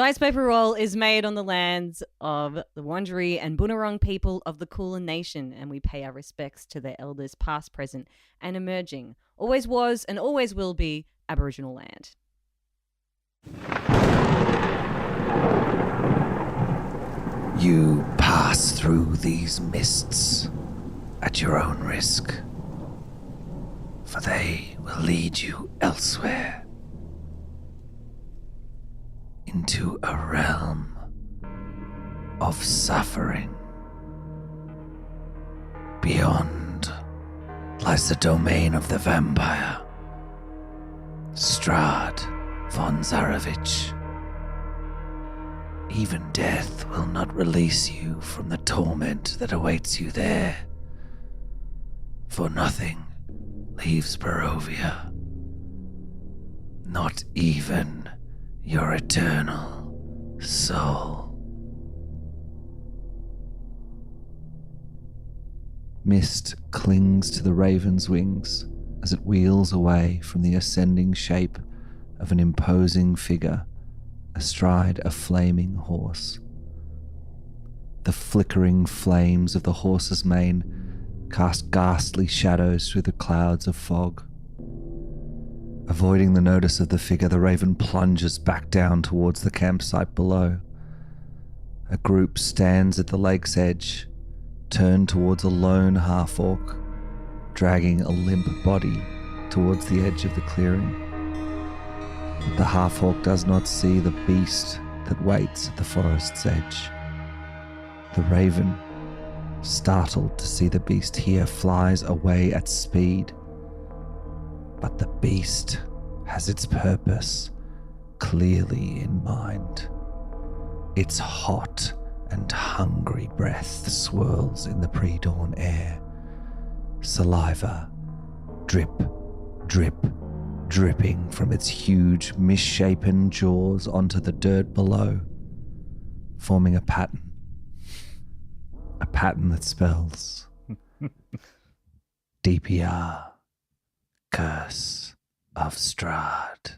Dice Paper Roll is made on the lands of the Wurundjeri and Bunurong people of the Kulin Nation, and we pay our respects to their elders past, present, and emerging. Always was and always will be Aboriginal land. You pass through these mists at your own risk, for they will lead you elsewhere, into a realm of suffering. Beyond lies the domain of the vampire, Strahd von Zarovich. Even death will not release you from the torment that awaits you there, for nothing leaves Barovia, not even your eternal soul. Mist clings to the raven's wings as it wheels away from the ascending shape of an imposing figure astride a flaming horse. The flickering flames of the horse's mane cast ghastly shadows through the clouds of fog. Avoiding the notice of the figure, the raven plunges back down towards the campsite below. A group stands at the lake's edge, turned towards a lone half-orc, dragging a limp body towards the edge of the clearing. But the half-orc does not see the beast that waits at the forest's edge. The raven, startled to see the beast here, flies away at speed. But the beast has its purpose clearly in mind. Its hot and hungry breath swirls in the pre-dawn air. Saliva, drip, drip, dripping from its huge, misshapen jaws onto the dirt below, forming a pattern. A pattern that spells DPR, Curse of Strahd.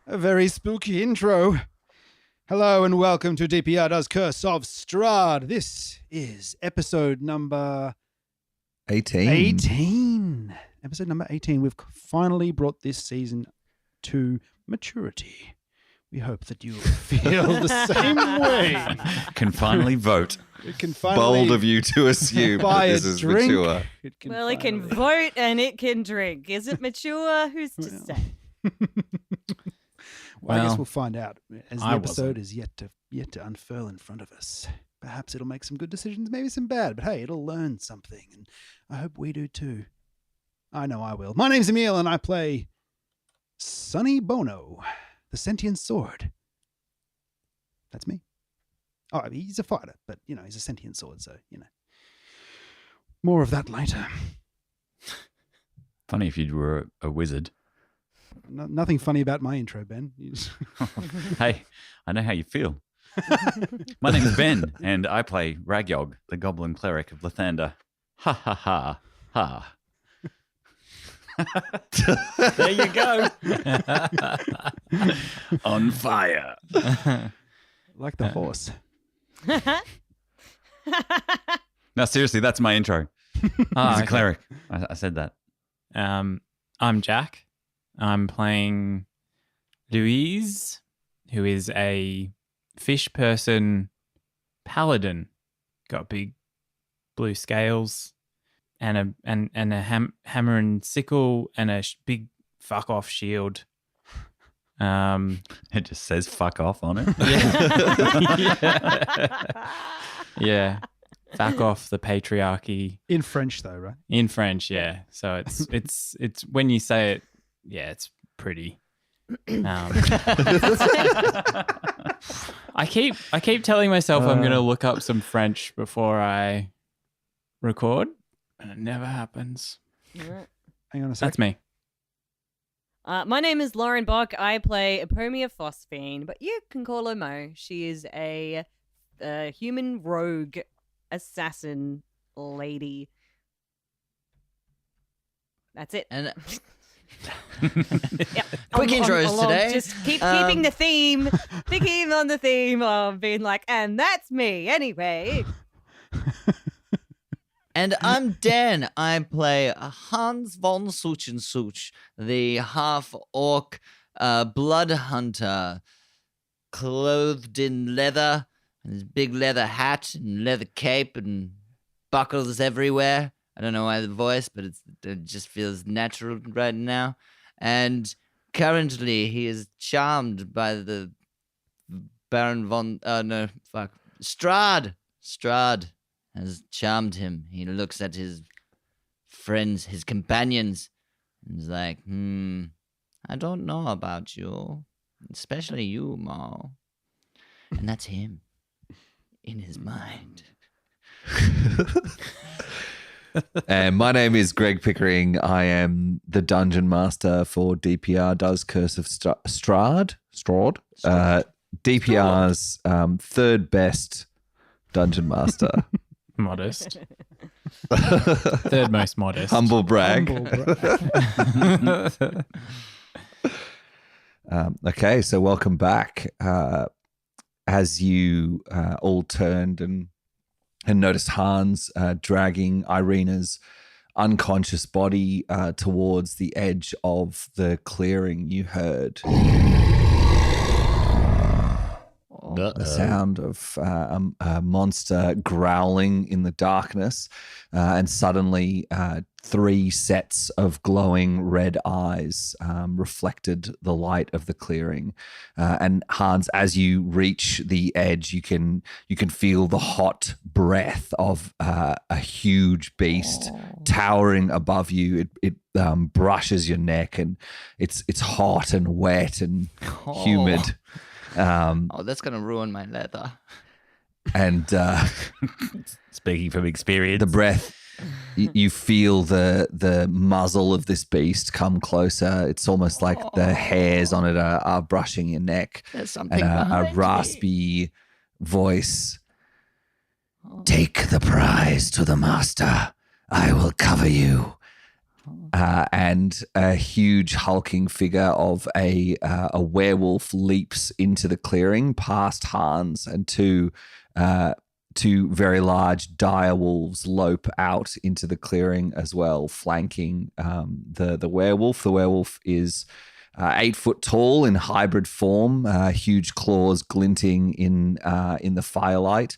A very spooky intro. Hello and welcome to DPR Does Curse of Strahd. This is episode number 18. Episode number 18. We've finally brought this season to maturity. We hope that you feel the same way. Can finally vote. It can finally bold of you to assume that this is drink. mature. It can vote and it can drink. Is it mature? Who's to say? Well, I guess we'll find out as the episode is yet to unfurl in front of us. Perhaps it'll make some good decisions, maybe some bad, but hey, it'll learn something, and I hope we do too. I know I will. My name's Emil, and I play Sonny Bono, the sentient sword. That's me. Oh, I mean, he's a fighter, but, he's a sentient sword, so, More of that later. Funny if you were a wizard. Nothing funny about my intro, Ben. Hey, I know how you feel. My name is Ben, and I play Ragyog, the goblin cleric of Lathander. Ha ha ha ha. There you go. On fire. Like the horse. No, seriously, that's my intro. He's a cleric. I said that. I'm Jack. I'm playing Louise, who is a fish person paladin. Got big blue scales and a hammer and sickle and a big fuck off shield. It just says fuck off on it. Yeah. Fuck off the patriarchy. In French though, right? In French, yeah. So it's when you say it, yeah, it's pretty. I keep telling myself I'm going to look up some French before I record, and it never happens. Hang on a sec. That's me. My name is Lauren Bock. I play Epomia Phosphine, but you can call her Mo. She is a human rogue assassin lady. That's it. And Yeah, quick intros today. Just keeping the theme, thinking on the theme of being like, and that's me anyway. And I'm Dan. I play Hans von Such, the half-orc blood hunter, clothed in leather, and his big leather hat and leather cape and buckles everywhere. I don't know why the voice, but it just feels natural right now. And currently he is charmed by the Baron von... Strahd. Strahd has charmed him. He looks at his friends, his companions, and is like, I don't know about you, especially you, Mo. And that's him in his mind. And my name is Greg Pickering. I am the dungeon master for DPR Does Curse of Strahd. DPR's third best dungeon master. Modest. Third most modest. Humble brag. Okay, so welcome back. As you all turned and noticed Hans dragging Ireena's unconscious body towards the edge of the clearing, you heard the sound of a monster growling in the darkness, and suddenly 3 sets of glowing red eyes reflected the light of the clearing. And Hans, as you reach the edge, you can feel the hot breath of a huge beast towering above you. It brushes your neck, and it's hot and wet and humid. That's gonna ruin my leather. And Speaking from experience, the breath, you feel the muzzle of this beast come closer. It's almost like the hairs on it are brushing your neck. There's something And a behind me. raspy voice. Take the prize to the master. I will cover you. And a huge hulking figure of a werewolf leaps into the clearing past Hans, and two very large dire wolves lope out into the clearing as well, flanking the werewolf. The werewolf is 8 foot tall in hybrid form, huge claws glinting in the firelight.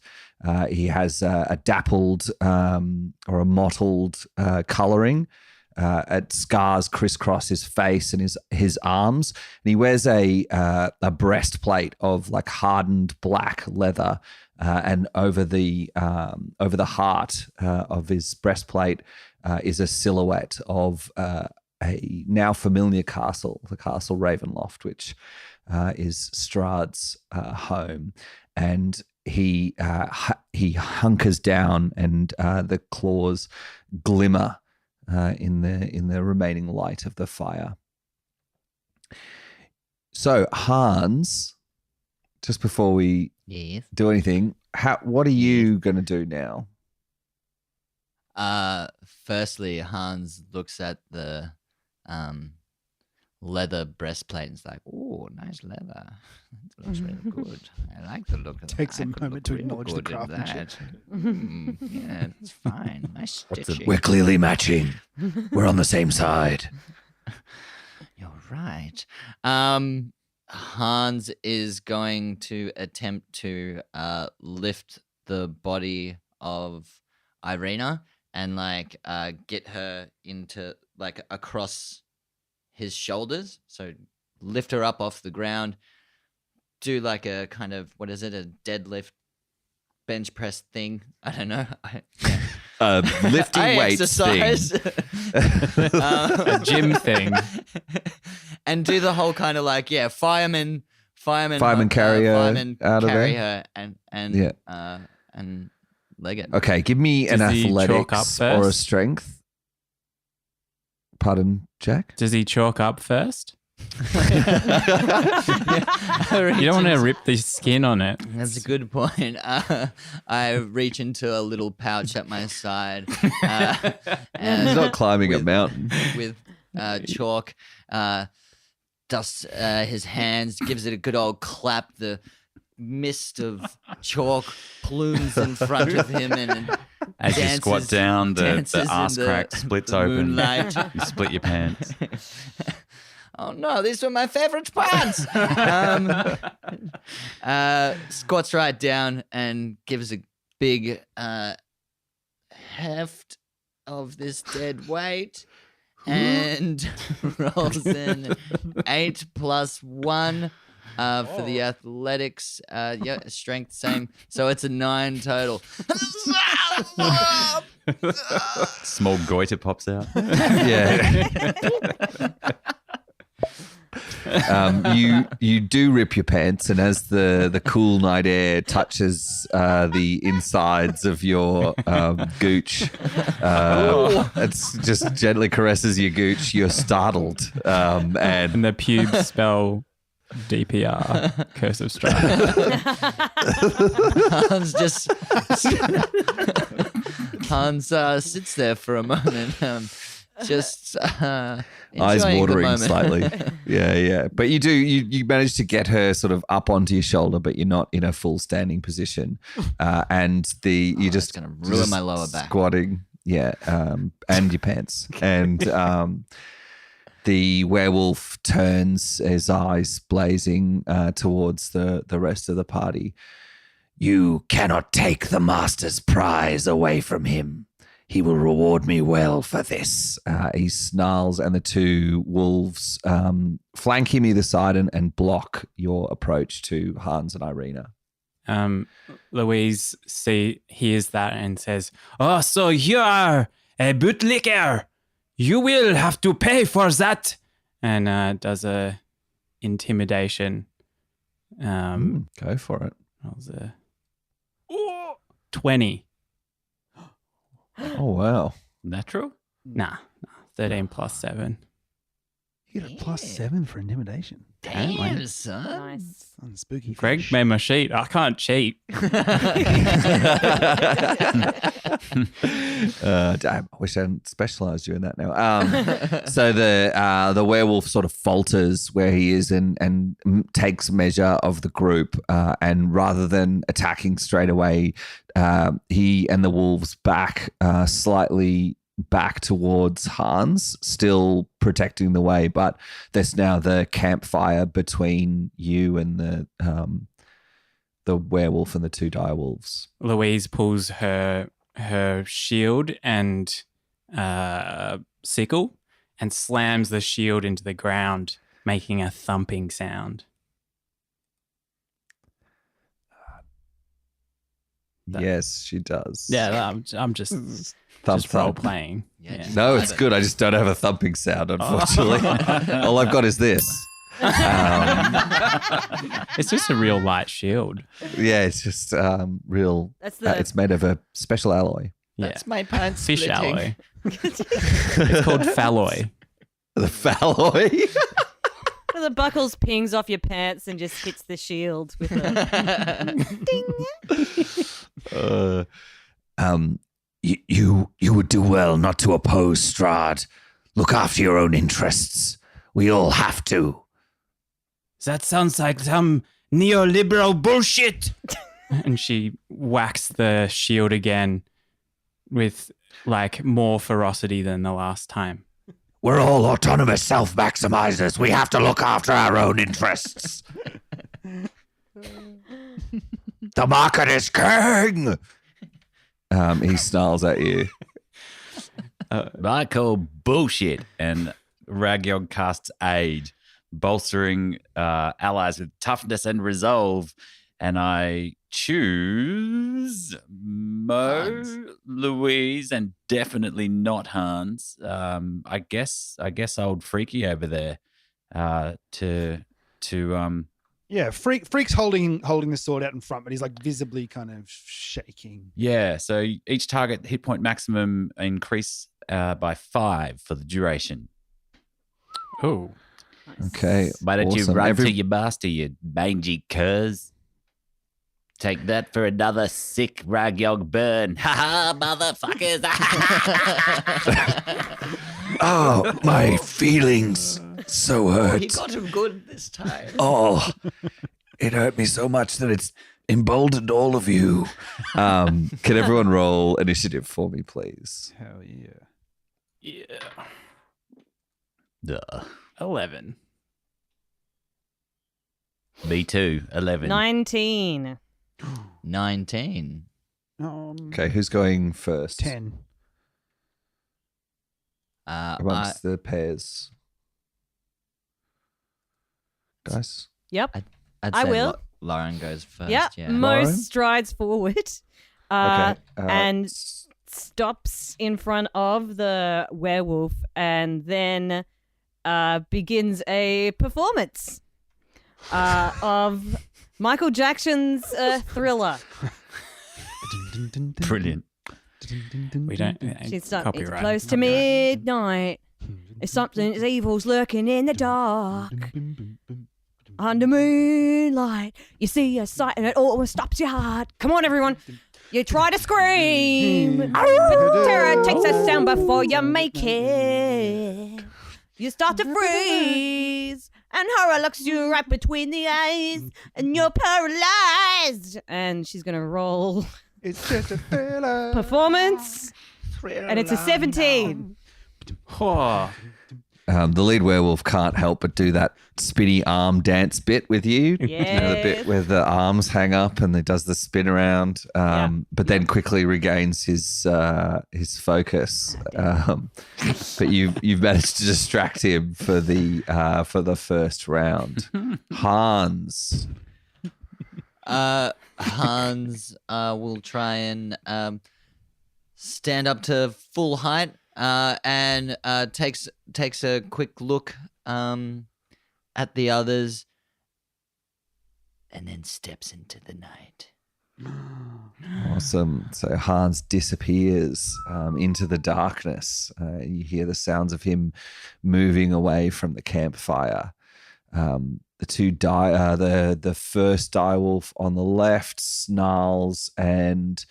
He has a dappled or a mottled coloring. Scars crisscross his face and his arms, and he wears a breastplate of like hardened black leather, and over the heart of his breastplate is a silhouette of a now familiar castle, the Castle Ravenloft, which is Strahd's home. And he hunkers down, and the claws glimmer in the remaining light of the fire. So Hans, just before we do anything, what are you going to do now? Firstly, Hans looks at the leather breastplate and is like, "Oh, nice leather. It looks really good. I like the look of that. Takes a I could moment look to real acknowledge the good in craftsmanship. that. Yeah, it's fine. Nice stitching. We're clearly matching. We're on the same side. You're right." Hans is going to attempt to lift the body of Ireena and get her into across his shoulders. So lift her up off the ground, do a kind of, what is it, a deadlift bench press thing? I don't know. lifting I weights exercise. thing. A gym thing. And do the whole kind of like, fireman carry her fireman out of carry there. her and leg it. Okay, give me an Does he chalk up athletics or a first? strength. Pardon, Jack? Does he chalk up first? You You don't want to rip the skin on it. That's a good point. I reach into a little pouch at my side. And He's not climbing a mountain. with chalk, dusts his hands, gives it a good old clap. The mist of chalk plumes in front of him, and As you squat down, the dances in ass crack splits open. moonlight. You split your pants. Oh no, these were my favorite pants. Squats right down and gives a big heft of this dead weight and rolls in 8 + 1 for the athletics. Strength same. So it's a 9 total. Small goiter pops out. Yeah. You do rip your pants, and as the cool night air touches the insides of your gooch, it's just gently caresses your gooch. You're startled, and And the pubes spell DPR, Curse of Strahd. Hans sits there for a moment, just eyes enjoying the watering moment. slightly. Yeah. But you manage to get her sort of up onto your shoulder, but you're not in a full standing position. And you're just gonna ruin my lower back. squatting. Yeah, and your pants. And the werewolf turns, his eyes blazing towards the rest of the party. You cannot take the master's prize away from him. He will reward me well for this. He snarls, and the two wolves flank him either side and block your approach to Hans and Ireena. Louise hears that and says, "Oh, so you are a bootlicker. You will have to pay for that." And does a intimidation. Go for it. That was a 20. Oh, wow. Natural? Nah, 13 + 7. You get a +7 for intimidation. Damn, son. Nice. On spooky Greg fish. made my sheet. I can't cheat. Damn, I wish I hadn't specialised you in that now. So the werewolf sort of falters where he is and takes measure of the group, and rather than attacking straight away, he and the wolves back slightly back towards Hans, still protecting the way, but there's now the campfire between you and the werewolf and the two direwolves. Louise pulls her shield and sickle and slams the shield into the ground, making a thumping sound. Yes, she does. Yeah, I'm just Thump, role thump. playing. Yeah, Yeah. just- No, it's good. I just don't have a thumping sound, unfortunately. All I've got is this. It's just a real light shield. Yeah, it's just real. That's the It's made of a special alloy. Yeah. That's my pants Fish splitting. alloy. It's called phalloy. The phalloy. the buckles pings off your pants and just hits the shield with a ding. You would do well not to oppose Strahd. Look after your own interests. We all have to. That sounds like some neoliberal bullshit. And she whacks the shield again with like more ferocity than the last time. We're all autonomous self-maximizers. We have to look after our own interests. The market is king. He snarls at you. I call bullshit. And Ragyog casts aid, bolstering allies with toughness and resolve. and I choose Mo, Hans. Louise, and definitely not Hans. I guess old Freaky over there. Yeah, Freak's holding the sword out in front, but he's like visibly kind of shaking. Yeah. So each target hit point maximum increase by 5 for the duration. Oh. Okay. Why don't you awesome. run to your master, you mangy curs? Take that for another sick Ragyog burn. Ha ha, motherfuckers. Oh, my feelings so hurt. He got him good this time. Oh, it hurt me so much that it's emboldened all of you. Can everyone roll initiative for me, please? Hell yeah. Yeah. Duh. 11. Me too. 11. 19. 19. Okay, who's going first? 10. Amongst the pairs. Guys? Yep. I'd I say will. Lauren goes first. Yep. Yeah. Mo Lauren? strides forward Okay. and stops in front of the werewolf and then begins a performance of Michael Jackson's Thriller. Brilliant. We don't. She's done. It's copyright. close to midnight. It's something that's evil's lurking in the dark. Under moonlight, you see a sight and it almost stops your heart. Come on, everyone. You try to scream, but terror takes a sound before you make it. You start to freeze, and horror looks you right between the eyes, and you're paralyzed. And she's gonna roll It's just a thriller. performance, and it's a 17. Oh, The lead werewolf can't help but do that spinny arm dance bit with you. You know, the bit Yes. where the arms hang up and he does the spin around, but then quickly regains his focus. But you've managed to distract him for the first round. Hans. Hans will try and stand up to full height and takes a quick look at the others and then steps into the night. Awesome. So Hans disappears into the darkness. You hear the sounds of him moving away from the campfire. The first direwolf on the left snarls and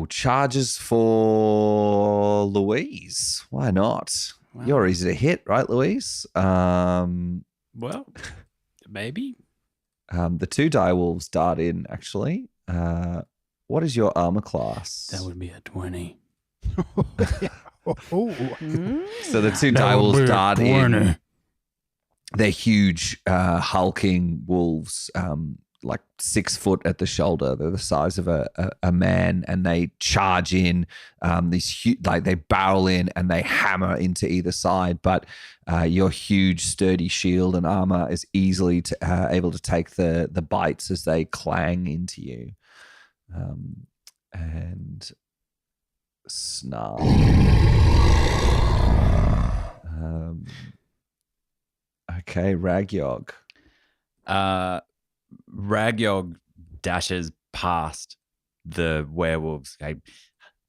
charges for Louise. Why not? Wow. You're easy to hit, right, Louise? well, maybe. The two direwolves dart in, actually. What is your armor class? That would be a 20. So the two direwolves dart in. They're huge, hulking wolves, like 6 foot at the shoulder. They're the size of a man, and they charge in. They barrel in and they hammer into either side. But your huge, sturdy shield and armor is easily able to take the bites as they clang into you, and snarl. Okay, Ragyog. Ragyog dashes past the werewolves. Hey,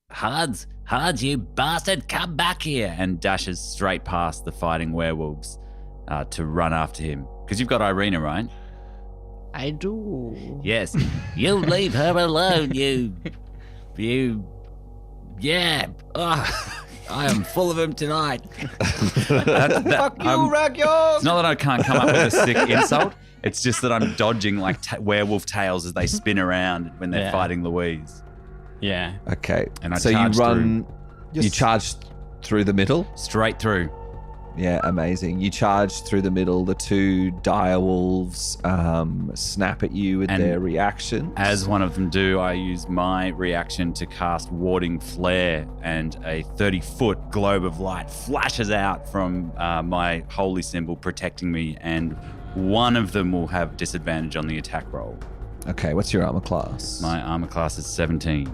Hans, you bastard, come back here! And dashes straight past the fighting werewolves to run after him. Because you've got Ireena, right? I do. Yes. You leave her alone, you. Yeah. Oh, I am full of them tonight. Fuck you, Ragyog! It's not that I can't come up with a sick insult. It's just that I'm dodging like werewolf tails as they spin around when they're fighting Louise. Yeah. Okay. And I so you charge run, Yes. you charge through the middle. Straight through. Yeah, amazing. You charge through the middle. The two dire wolves snap at you with And their reaction. As one of them do, I use my reaction to cast Warding Flare, and a 30-foot globe of light flashes out from my holy symbol protecting me, and one of them will have disadvantage on the attack roll. Okay, what's your armor class? My armor class is 17.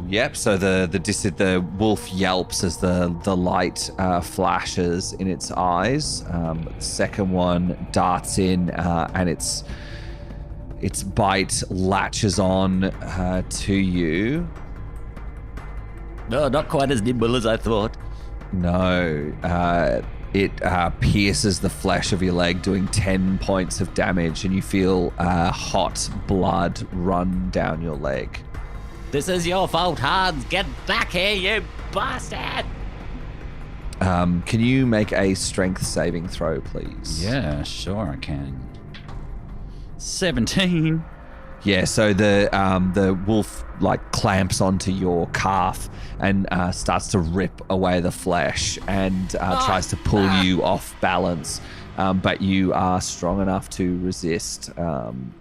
Yep. So the wolf yelps as the light flashes in its eyes. The second one darts in, and its bite latches on to you. No, not quite as nimble as I thought. No, it pierces the flesh of your leg, doing 10 points of damage, and you feel hot blood run down your leg. This is your fault, Hans. Get back here, you bastard! Can you make a strength saving throw, please? Yeah, sure I can. 17. Yeah, so the wolf like clamps onto your calf and starts to rip away the flesh and tries to pull you off balance, but you are strong enough to resist,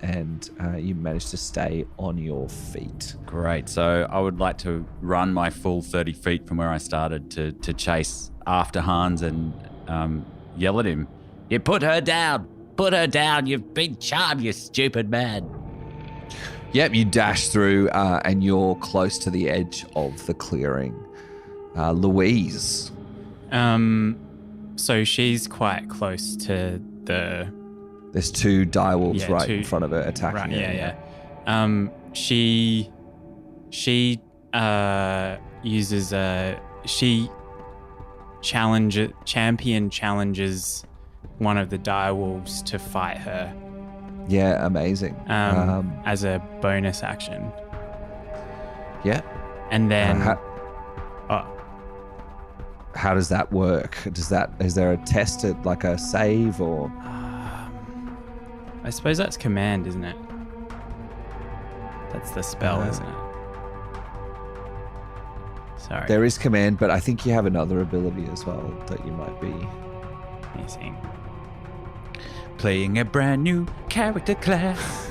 and you manage to stay on your feet. Great. So I would like to run my full 30 feet from where I started to chase after Hans and yell at him. You put her down! Put her down! You've been charmed, you stupid man! Yep, you dash through, and you're close to the edge of the clearing. Louise. So she's quite close to the... There's two direwolves in front of her attacking her. Yeah. She uses she challenges one of the direwolves to fight her. Yeah, amazing. As a bonus action. Yeah. And then... how does that work? Is there a test, like a save, or? I suppose that's command, isn't it? That's the spell, isn't it? Sorry. There is command, but I think you have another ability as well that you might be missing. Playing a brand new character class.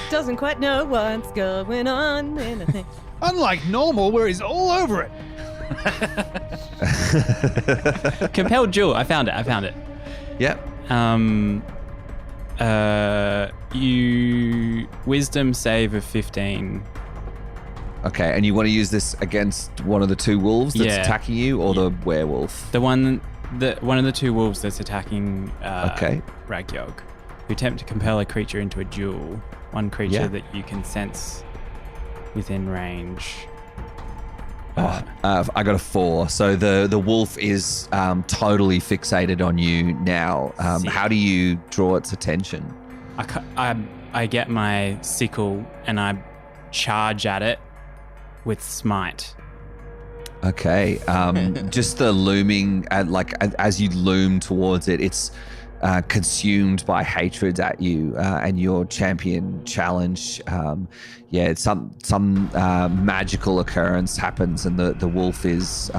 Doesn't quite know what's going on. Unlike normal, where he's all over it. Compelled Jewel. I found it. Yep. You wisdom save of 15. Okay, and you want to use this against one of the two wolves that's attacking you, or the werewolf? One of the two wolves that's attacking Ragyog, who attempt to compel a creature into a duel. One creature that you can sense within range. I got a 4. So the wolf is totally fixated on you now. How do you draw its attention? I get my sickle and I charge at it with smite. Okay. Just the looming, as you loom towards it, it's consumed by hatred at you, and your champion challenge. Some magical occurrence happens, and the wolf is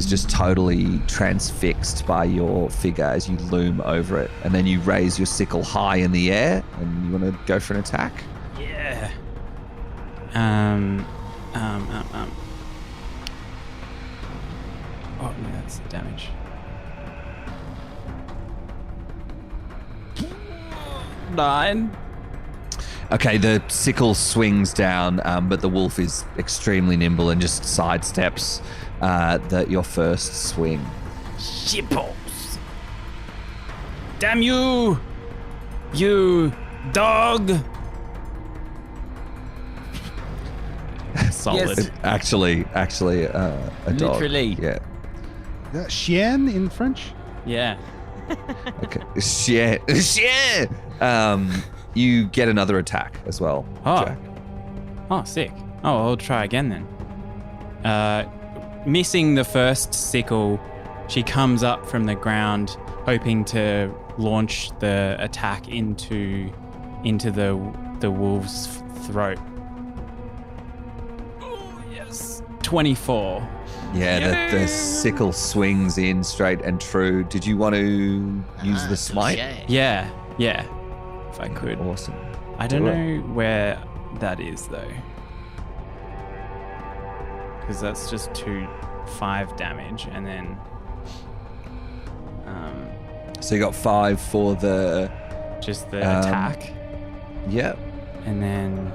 just totally transfixed by your figure as you loom over it, and then you raise your sickle high in the air, and you want to go for an attack. Yeah. Oh no, that's the damage. Nine. Okay, the sickle swings down, but the wolf is extremely nimble and just sidesteps your first swing. Shipples! Damn you! You dog! Solid. Yes. Actually, a dog. Literally. Yeah. Is that chien in French? Yeah. Okay. Chien. You get another attack as well, Jack. Oh, sick. Oh, I'll try again then. Missing the first sickle, she comes up from the ground, hoping to launch the attack into the wolf's throat. Oh, yes. 24. Yeah, the sickle swings in straight and true. Did you want to use the smite? Yeah. If I could. Awesome. I don't know where that is though. because that's just 5 damage, and then So you got 5 for the... just the attack. Yep. And then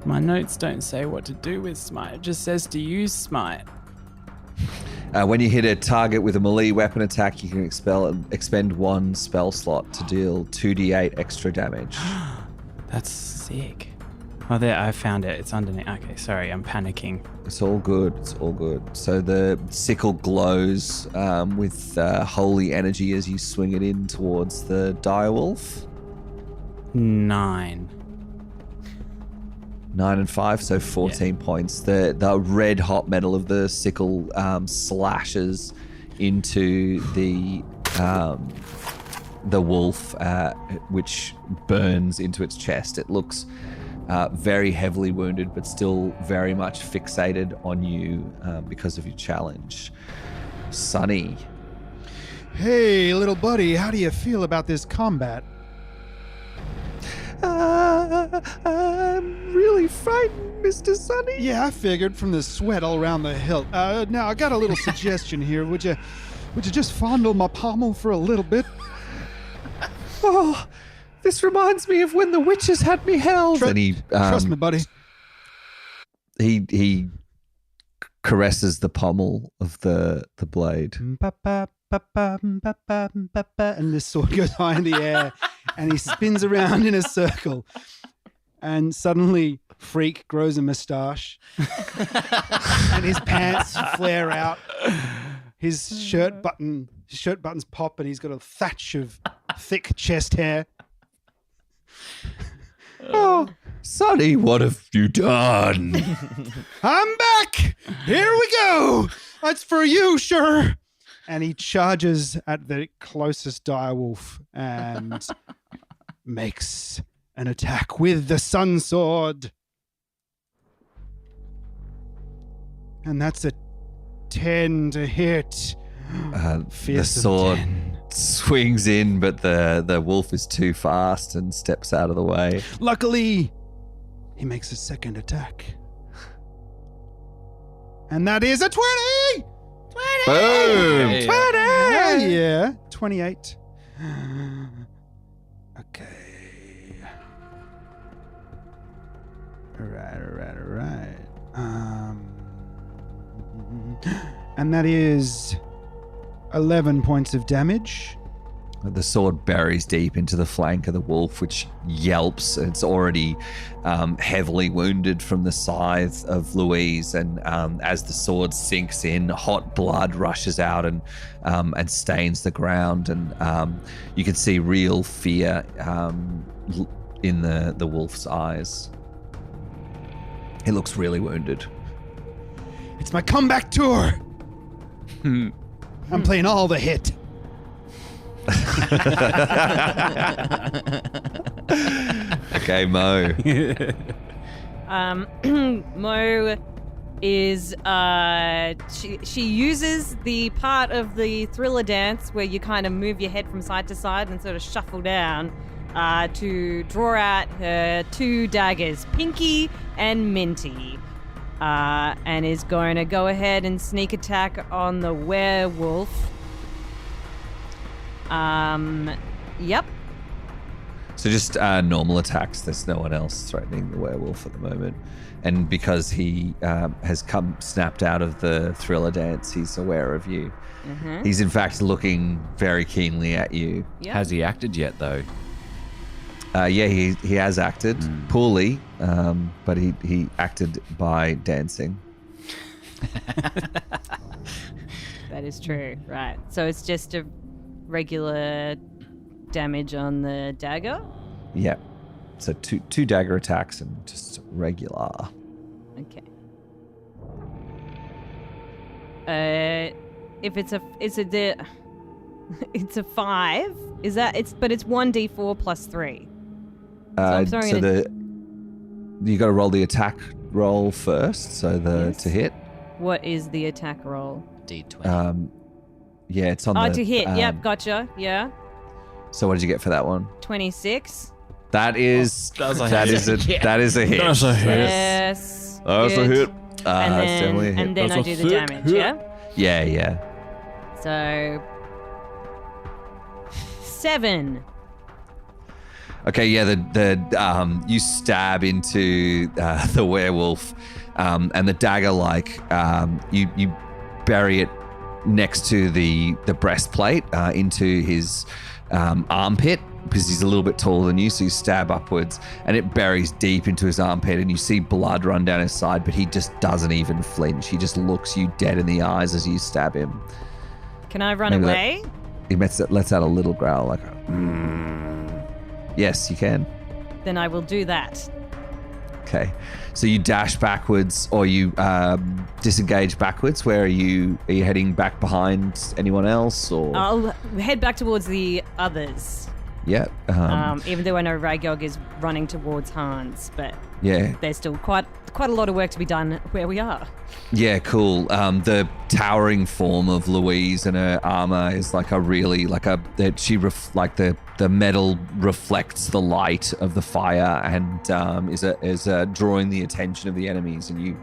my notes don't say what to do with smite. It just says to use smite. When you hit a target with a melee weapon attack, you can expend 1 spell slot to deal 2d8 extra damage. That's sick. Oh, there, I found it. It's underneath. Okay, sorry, I'm panicking. It's all good. It's all good. So the sickle glows with holy energy as you swing it in towards the direwolf. 9. 9 and 5, so 14 points. The red hot metal of the sickle slashes into the wolf, which burns into its chest. It looks very heavily wounded, but still very much fixated on you because of your challenge. Sonny. Hey, little buddy, how do you feel about this combat? I'm really frightened, Mr. Sonny. Yeah, I figured from the sweat all around the hilt. Now, I got a little suggestion here. Would you just fondle my pommel for a little bit? Oh, this reminds me of when the witches had me held. And he, trust me, buddy. He caresses the pommel of the blade. And this sword goes high in the air, and he spins around in a circle. And suddenly, Freak grows a moustache, and his pants flare out. His shirt buttons pop, and he's got a thatch of thick chest hair. Oh, Sonny, what have you done? I'm back! Here we go! That's for you, sure. And he charges at the closest direwolf and makes an attack with the sun sword. And that's a 10 to hit. The sword swings in, but the wolf is too fast and steps out of the way. Luckily, he makes a second attack. And that is a 20! Boom! 20! Hell yeah. 28. Okay. All right. And that is 11 points of damage. The sword buries deep into the flank of the wolf, which yelps. It's already heavily wounded from the scythe of Louise, and as the sword sinks in, hot blood rushes out and stains the ground, and you can see real fear in the wolf's eyes. He looks really wounded. It's my comeback tour. I'm playing all the hit. Okay, Mo. Mo is she uses the part of the thriller dance where you kind of move your head from side to side and sort of shuffle down to draw out her 2 daggers, Pinky and Minty, and is going to go ahead and sneak attack on the werewolf. Yep. So just normal attacks. There's no one else threatening the werewolf at the moment. And because he has snapped out of the thriller dance, he's aware of you. Mm-hmm. He's in fact looking very keenly at you. Yep. Has he acted yet, though? Yeah, he has acted poorly, but he acted by dancing. That is true, right. So it's just a regular damage on the dagger? Yeah. So two dagger attacks and just regular. Okay. If it's a 5. Is that it's 1d4 plus 3. You got to roll the attack roll first, so to hit. What is the attack roll? D20. Yeah, it's on to hit. Yep, gotcha. Yeah. So what did you get for that one? 26. That is a hit. That's a hit. Yes. That's a hit. definitely a hit. and then I That's do a the thick damage, hit. yeah? Yeah. So 7. Okay, yeah, the you stab into the werewolf, and the dagger, you bury it next to the breastplate into his armpit, because he's a little bit taller than you, so you stab upwards, and it buries deep into his armpit, and you see blood run down his side, but he just doesn't even flinch. He just looks you dead in the eyes as you stab him. Can I run Maybe away? He lets out a little growl, like, Yes, you can. Then I will do that. Okay, so you dash backwards, or you disengage backwards. Where are you? Are you heading back behind anyone else, or? I'll head back towards the others. Yeah. Even though I know Ragog is running towards Hans, but Yeah. there's still quite a lot of work to be done where we are. Yeah, cool. The towering form of Louise and her armor is like a really the metal reflects the light of the fire and is drawing the attention of the enemies, and you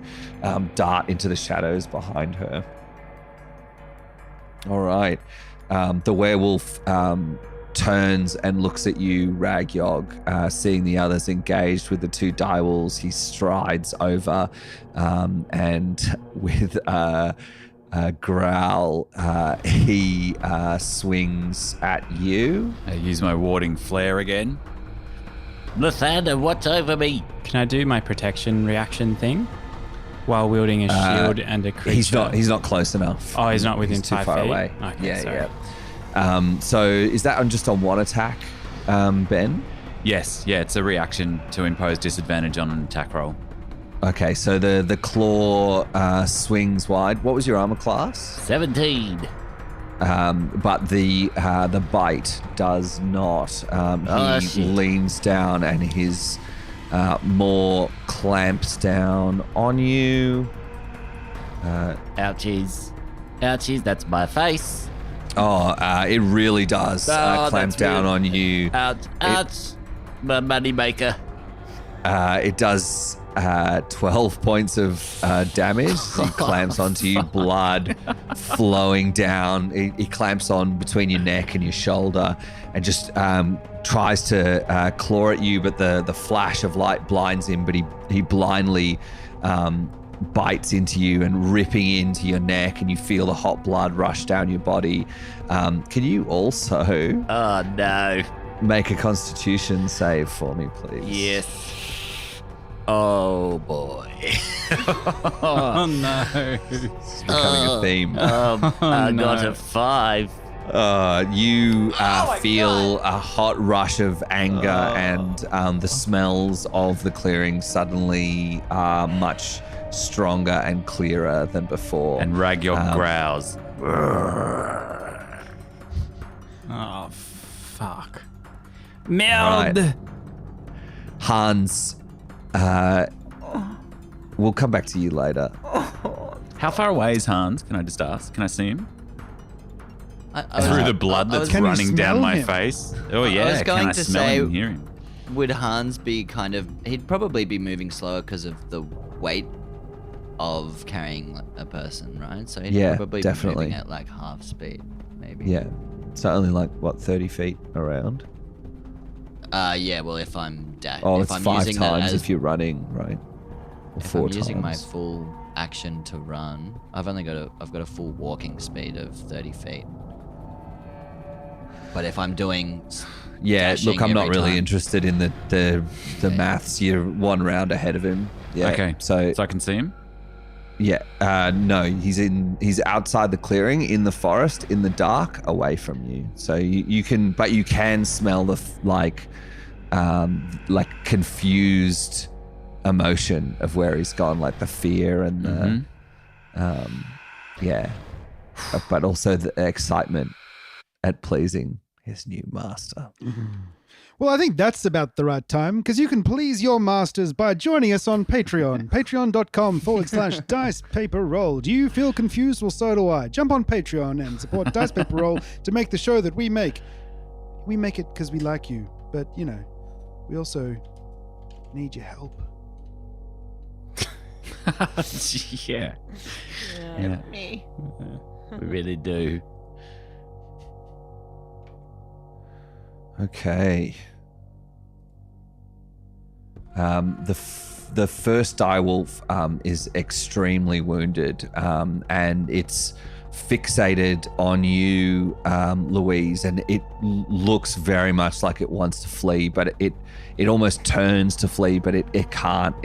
dart into the shadows behind her. All right. The werewolf turns and looks at you, Ragyog, seeing the others engaged with the two direwolves. He strides over and with a growl, he swings at you. I use my warding flare again. Lathander, what's over me? Can I do my protection reaction thing while wielding a shield and a creature? He's not close enough. Oh, he's not within He's too 5 far feet? away. Okay, Yeah, sorry. yeah. So is that just on one attack, Ben? Yes, yeah, it's a reaction to impose disadvantage on an attack roll. Okay, so the claw swings wide. What was your armor class? 17. But the bite does not. He Shit. leans down and his maw clamps down on you. Ouchies. Ouchies, that's my face. It really does clamp that's down weird. on you. Ouch. My money maker. It does 12 points of damage. He clamps onto you, blood flowing down. He clamps on between your neck and your shoulder and just tries to claw at you, but the flash of light blinds him, but he blindly bites into you and ripping into your neck, and you feel the hot blood rush down your body. Can you also Oh, no. make a constitution save for me, please? Yes. Oh, boy. Oh no. It's becoming a theme. I no. got a 5. You feel a hot rush of anger, and the smells of the clearing suddenly are much stronger and clearer than before. And Ragyog growls. Oh, fuck. Merde. Right. Hans, we'll come back to you later. How far away is Hans? Can I just ask? Can I see him? I Through was- the blood I was- that's Can you running down smell my him? face? Oh, I yeah. was going Can I to smell say- him and hear him? Would Hans be he'd probably be moving slower because of the weight of carrying a person, right? So he'd Yeah, probably definitely. be moving at like half speed, maybe. Yeah. So only 30 feet around? Yeah, well, if I'm Oh, if it's I'm 5 using that times as, if you're running, right? Or if 4 I'm using my times. full action to run, I've got a full walking speed of 30 feet. But if I'm doing Yeah, dashing look, I'm not every really time- interested in the maths. You're 1 round ahead of him. Yeah. Okay. So I can see him? yeah, no, he's outside the clearing in the forest in the dark, away from you. So you can smell the confused emotion of where he's gone, like the fear and the but also the excitement at pleasing his new master. Well, I think that's about the right time, because you can please your masters by joining us on Patreon. Patreon.com/Dice Paper Roll. Do you feel confused? Well, so do I. Jump on Patreon and support Dice Paper Roll to make the show that we make. We make it because we like you, but, we also need your help. Yeah. Yeah. Me. We really do. Okay. The first direwolf is extremely wounded, and it's fixated on you, Louise, and it looks very much like it wants to flee, but it almost turns to flee, but it can't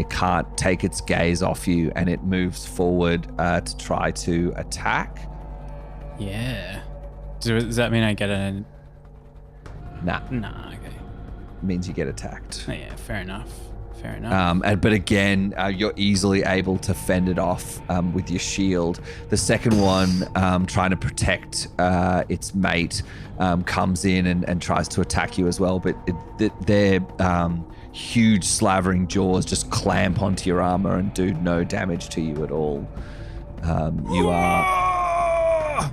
take its gaze off you, and it moves forward to try to attack. Yeah. Does that mean I get a... Nah, Nah, okay. means you get attacked. Oh, yeah, fair enough. Fair enough. But again, you're easily able to fend it off with your shield. The second one, trying to protect its mate, comes in and tries to attack you as well. But their huge slavering jaws just clamp onto your armor and do no damage to you at all. You are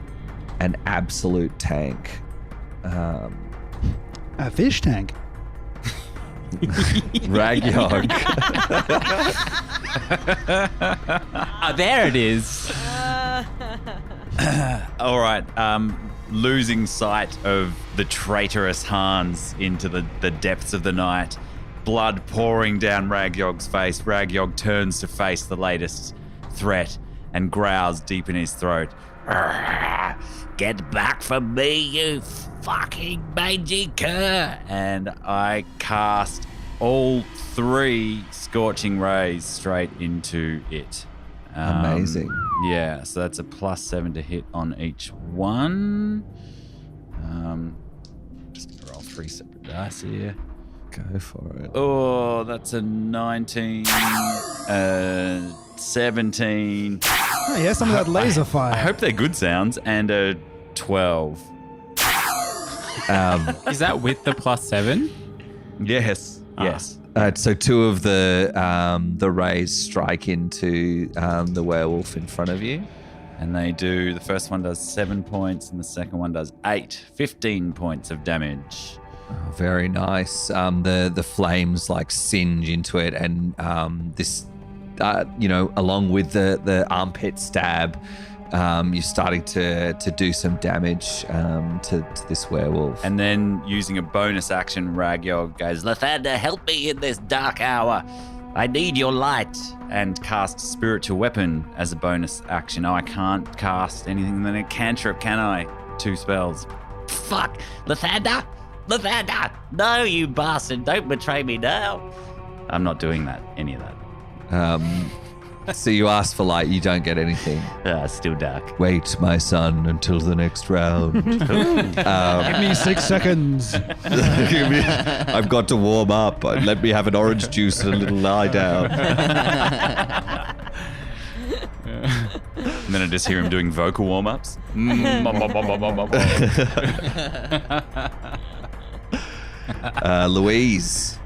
an absolute tank. A fish tank. Ragyog. There it is. All right. Losing sight of the traitorous Hans into the depths of the night, blood pouring down Ragyog's face. Ragyog turns to face the latest threat and growls deep in his throat. Get back from me, you fucking mangy cur! And I cast all 3 scorching rays straight into it. Amazing. Yeah, so that's a +7 to hit on each one. Just gonna roll 3 separate dice here. Go for it. Oh, that's a 19, 17. Oh, yeah, some of that laser fire. I hope they're good sounds. And a 12. Is that with the +7? Yes. Yes. So 2 of the rays strike into the werewolf in front of you. And they do, the first one does 7 points and the second one does 15 points of damage. Oh, very nice. The flames like singe into it, and this, along with the armpit stab, you're starting to do some damage to this werewolf. And then using a bonus action, Ragyog goes, Lathander, help me in this dark hour. I need your light. And cast Spiritual Weapon as a bonus action. Oh, I can't cast anything than a cantrip, can I? 2 spells. Fuck! Lathander! Lathander! No, you bastard! Don't betray me now! I'm not doing that. Any of that. So you ask for light, you don't get anything. Still dark. Wait, my son, until the next round. Give me 6 seconds. I've got to warm up. Let me have an orange juice and a little lie down. And then I just hear him doing vocal warm-ups. Louise.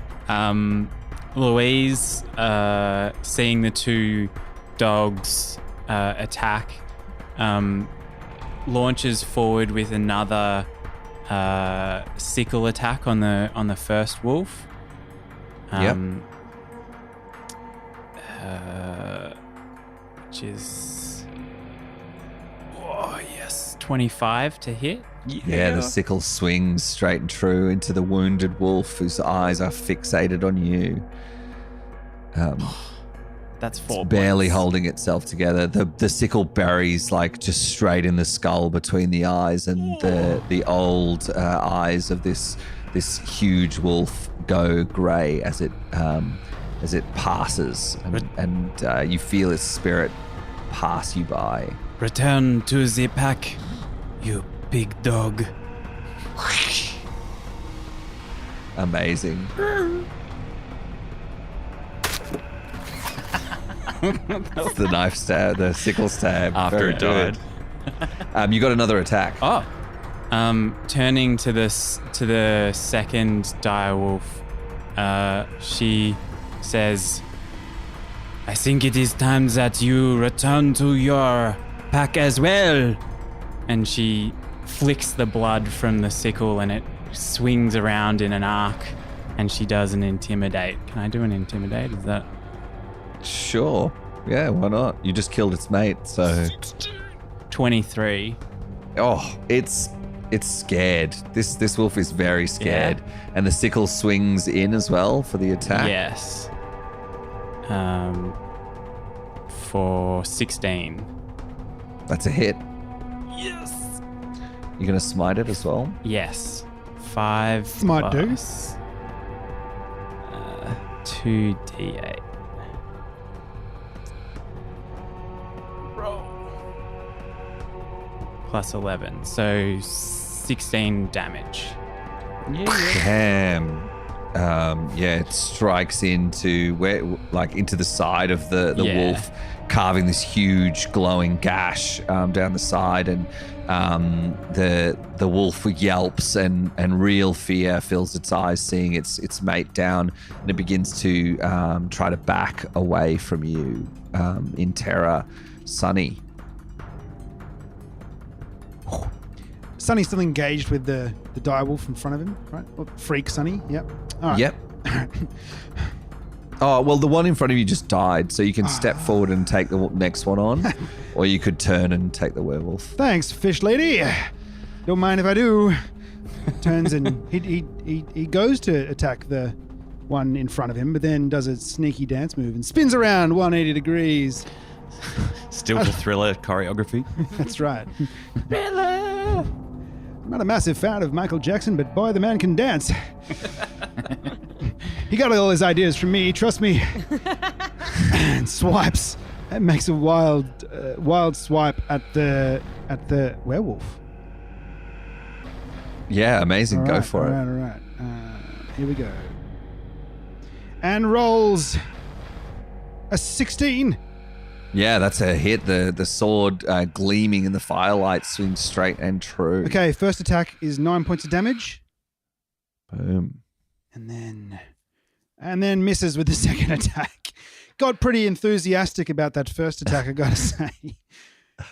Louise, seeing the 2 dogs attack, launches forward with another sickle attack on the first wolf. Which is 25 to hit. Yeah, the sickle swings straight and true into the wounded wolf whose eyes are fixated on you. That's 4 barely points. holding itself together. The sickle buries like just straight in the skull between the eyes, and the old eyes of this huge wolf go grey as it passes, and you feel its spirit pass you by. Return to the pack, you big dog. Amazing. That's the knife stab, the sickle stab. After Very it died. good. You got another attack. Oh. Turning to the second direwolf, she says, I think it is time that you return to your pack as well. And she flicks the blood from the sickle and it swings around in an arc, and she does an intimidate. Can I do an intimidate? Is that... Sure. Yeah, why not? You just killed its mate, so 23. it's scared. This wolf is very scared, and the sickle swings in as well for the attack. Yes. For 16. That's a hit. Yes. You're gonna smite it as well. Yes. 5 Smart dude. plus 2d8. Roll. Plus 11, so 16 damage. Damn. It strikes into the side of the wolf, carving this huge glowing gash down the side, and the wolf yelps and real fear fills its eyes, seeing its mate down, and it begins to try to back away from you in terror. Sunny. Sonny's still engaged with the dire wolf in front of him, right? Or freak Sonny, yep. All right. Yep. Oh, well, the one in front of you just died, so you can step forward and take the next one on, or you could turn and take the werewolf. Thanks, fish lady. Don't mind if I do. Turns and he goes to attack the one in front of him, but then does a sneaky dance move and spins around 180 degrees. Still the Thriller choreography. That's right. I'm not a massive fan of Michael Jackson, but boy, the man can dance. He got all his ideas from me, trust me. And swipes. And makes a wild swipe at the werewolf. Yeah, amazing. All Go right, for it. All right. Here we go. And rolls a 16. Yeah, that's a hit. The sword gleaming in the firelight swings straight and true. Okay, first attack is 9 points of damage. Boom. And then misses with the second attack. Got pretty enthusiastic about that first attack, I gotta say.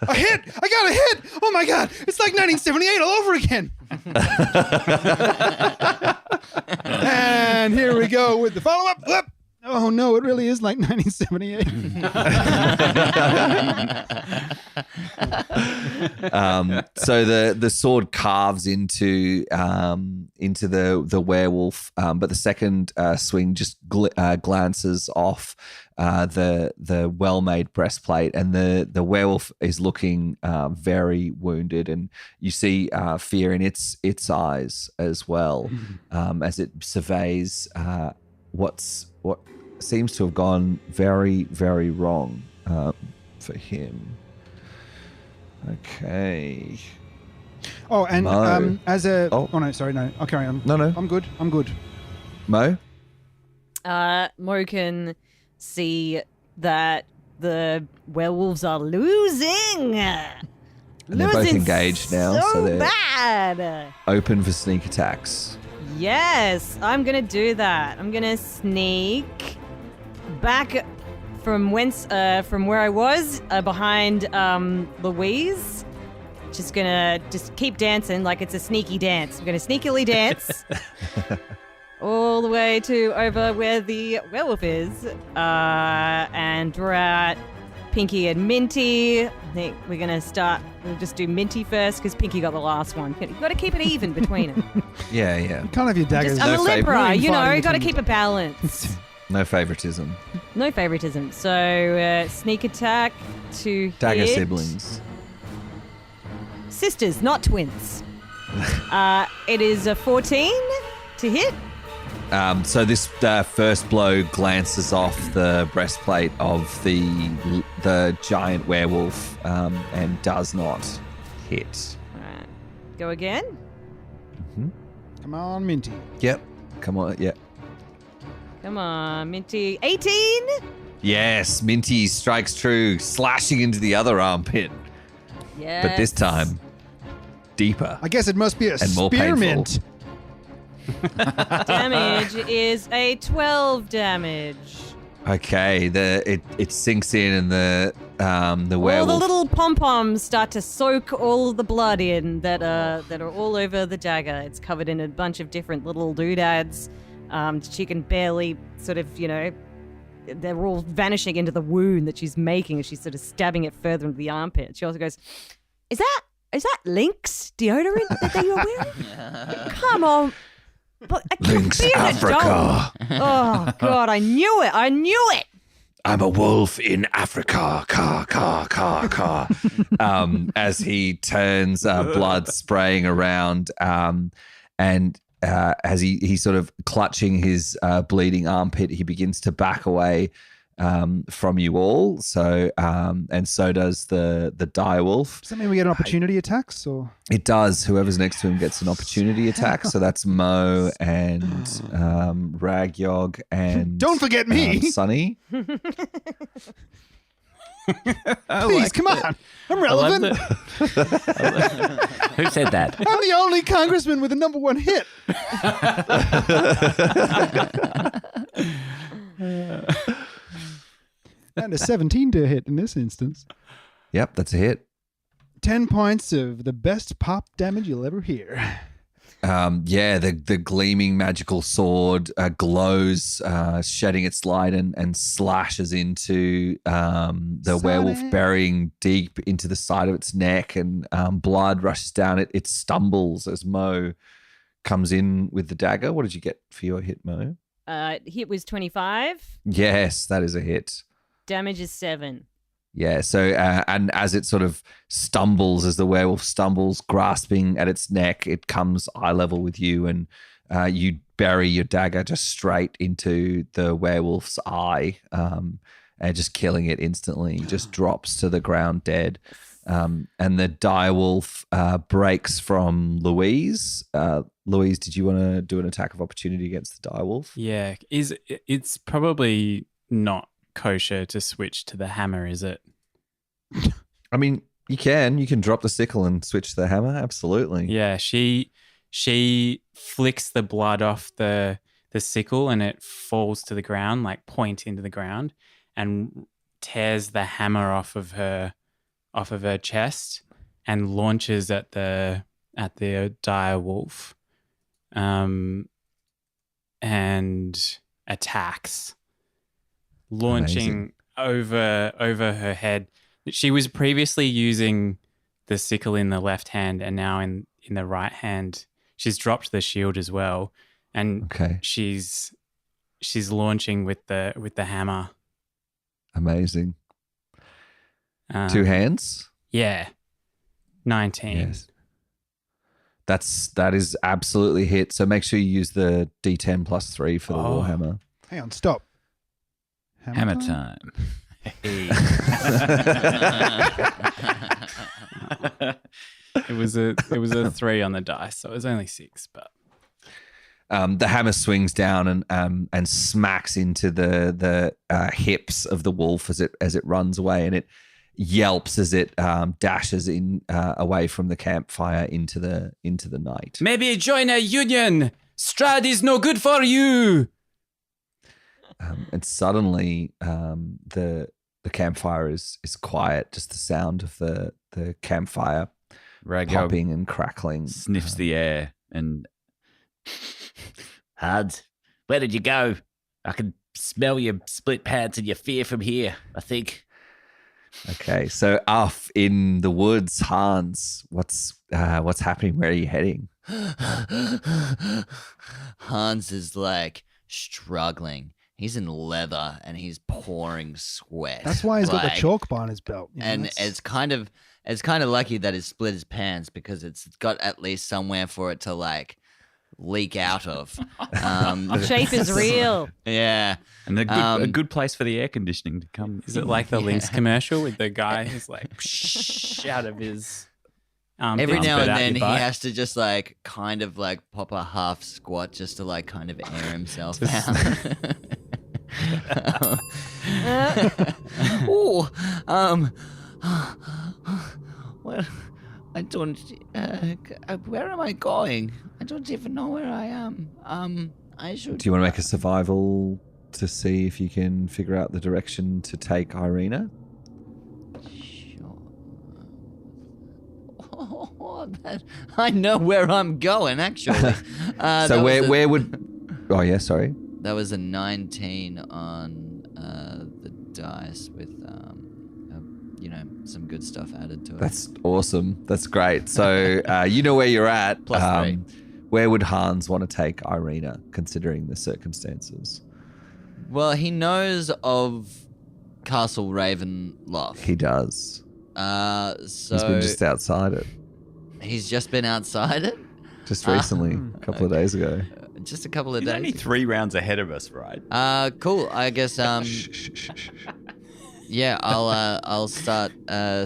A hit! I got a hit! Oh my god! It's like 1978 all over again! And here we go with the follow-up. Whoop. Oh no, it really is like 1978. So the sword carves into the werewolf, but the second swing just glances off the well-made breastplate, and the werewolf is looking very wounded, and you see fear in its eyes as well, as it surveys what seems to have gone very, very wrong for him. Okay. Oh, and Mo. Oh no, sorry, no. I'll carry on. No. I'm good. Mo? Mo can see that the werewolves are losing. And they're both engaged now, so they're bad. open for sneak attacks. Yes, I'm gonna do that. I'm gonna sneak back from where I was, behind Louise. Just gonna keep dancing like it's a sneaky dance. I'm gonna sneakily dance all the way to over where the werewolf is, and draw out Pinky and Minty. I think we're gonna start. We'll just do Minty first because Pinky got the last one. You've got to keep it even between them. Yeah. Can't have your daggers. I'm a Libra, you know. fighting Got to between keep a balance. No favoritism. No favoritism. So sneak attack to Dagger hit. siblings. Sisters, not twins. It is a 14 to hit. So this first blow glances off the breastplate of the giant werewolf and does not hit. All right. Go again. Come on, Minty. Yep. Come on. Yep. Come on, Minty. 18? Yes, Minty strikes true, slashing into the other armpit. Yes. But this time, deeper. I guess it must be a And more spearmint. Damage is a 12 damage. Okay, it sinks in, and the All werewolf. the little pom-poms start to soak all the blood in that are all over the dagger. It's covered in a bunch of different little doodads. She can barely sort of, they're all vanishing into the wound that she's making as she's sort of stabbing it further into the armpit. She also goes, Is that Lynx deodorant that you were wearing? Come on. But, Lynx be an Africa. adult. Oh, God, I knew it. I'm a wolf in Africa. Ka. As he turns, blood spraying around, and as he sort of clutching his bleeding armpit, he begins to back away from you all. So and so does the dire-wolf. Does that mean we get an opportunity attacks, or It does. Whoever's next to him gets an opportunity attack. So that's Mo and Ragyog and don't forget me, Sonny. Please, come on. I'm relevant. Who said that? I'm the only congressman with a number 1 hit. And a 17 to hit in this instance. Yep, that's a hit. 10 points of the best pop damage you'll ever hear. The gleaming magical sword glows, shedding its light and slashes into the werewolf, burying deep into the side of its neck, and blood rushes down it. It stumbles as Mo comes in with the dagger. What did you get for your hit, Mo? Hit was 25. Yes, that is a hit. Damage is 7. Yeah, so and as it sort of stumbles, as the werewolf stumbles, grasping at its neck, it comes eye level with you, and you bury your dagger just straight into the werewolf's eye, and just killing it instantly. It just drops to the ground dead. And the direwolf breaks from Louise. Louise, did you want to do an attack of opportunity against the direwolf? Yeah, it's probably not kosher to switch to the hammer, is it? I mean, you can drop the sickle and switch to the hammer. Absolutely. Yeah, she flicks the blood off the sickle and it falls to the ground, like point into the ground, and tears the hammer off of her chest and launches at the dire wolf, and attacks, launching over her head. She was previously using the sickle in the left hand, and now in the right hand, she's dropped the shield as well, and she's launching with the hammer. Amazing. 2 hands. Yeah, 19. Yes, that is absolutely hit. So make sure you use the D10 plus 3 for the warhammer. Hang on, stop. Hammer time. It was a 3 on the dice, so it was only 6. But the hammer swings down and smacks into the hips of the wolf as it runs away, and it yelps as it dashes in away from the campfire into the night. Maybe join a union. Strahd is no good for you. And suddenly, the campfire is quiet. Just the sound of the campfire popping and crackling. Sniffs the air and Hans, where did you go? I can smell your split pants and your fear from here, I think. Okay, so off in the woods, Hans, what's happening? Where are you heading? Hans is like struggling. He's in leather and he's pouring sweat. That's why he's got the chalk bar on his belt. And it's kind of lucky that he split his pants, because it's got at least somewhere for it to like leak out of. Shape is real. Yeah. And a good place for the air conditioning to come. Is it like the Lynx commercial with the guy who's like out of his every now and then he has to just like kind of like pop a half squat just to like kind of air himself out. Well, I don't. Where am I going? I don't even know where I am. I should. Do you want to make a survival to see if you can figure out the direction to take Ireena? Sure. I know where I'm going, actually. So where would? Oh yeah, sorry. That was a 19 on the dice with some good stuff added to it. That's awesome. That's great. So you know where you're at. Plus 3. Where would Hans want to take Ireena, considering the circumstances? Well, he knows of Castle Ravenloft. He does. So He's been just outside it. He's just been outside it? Just recently, a couple of days ago. Just a couple of He's days. only 3 rounds ahead of us, right? Cool. I guess yeah, I'll start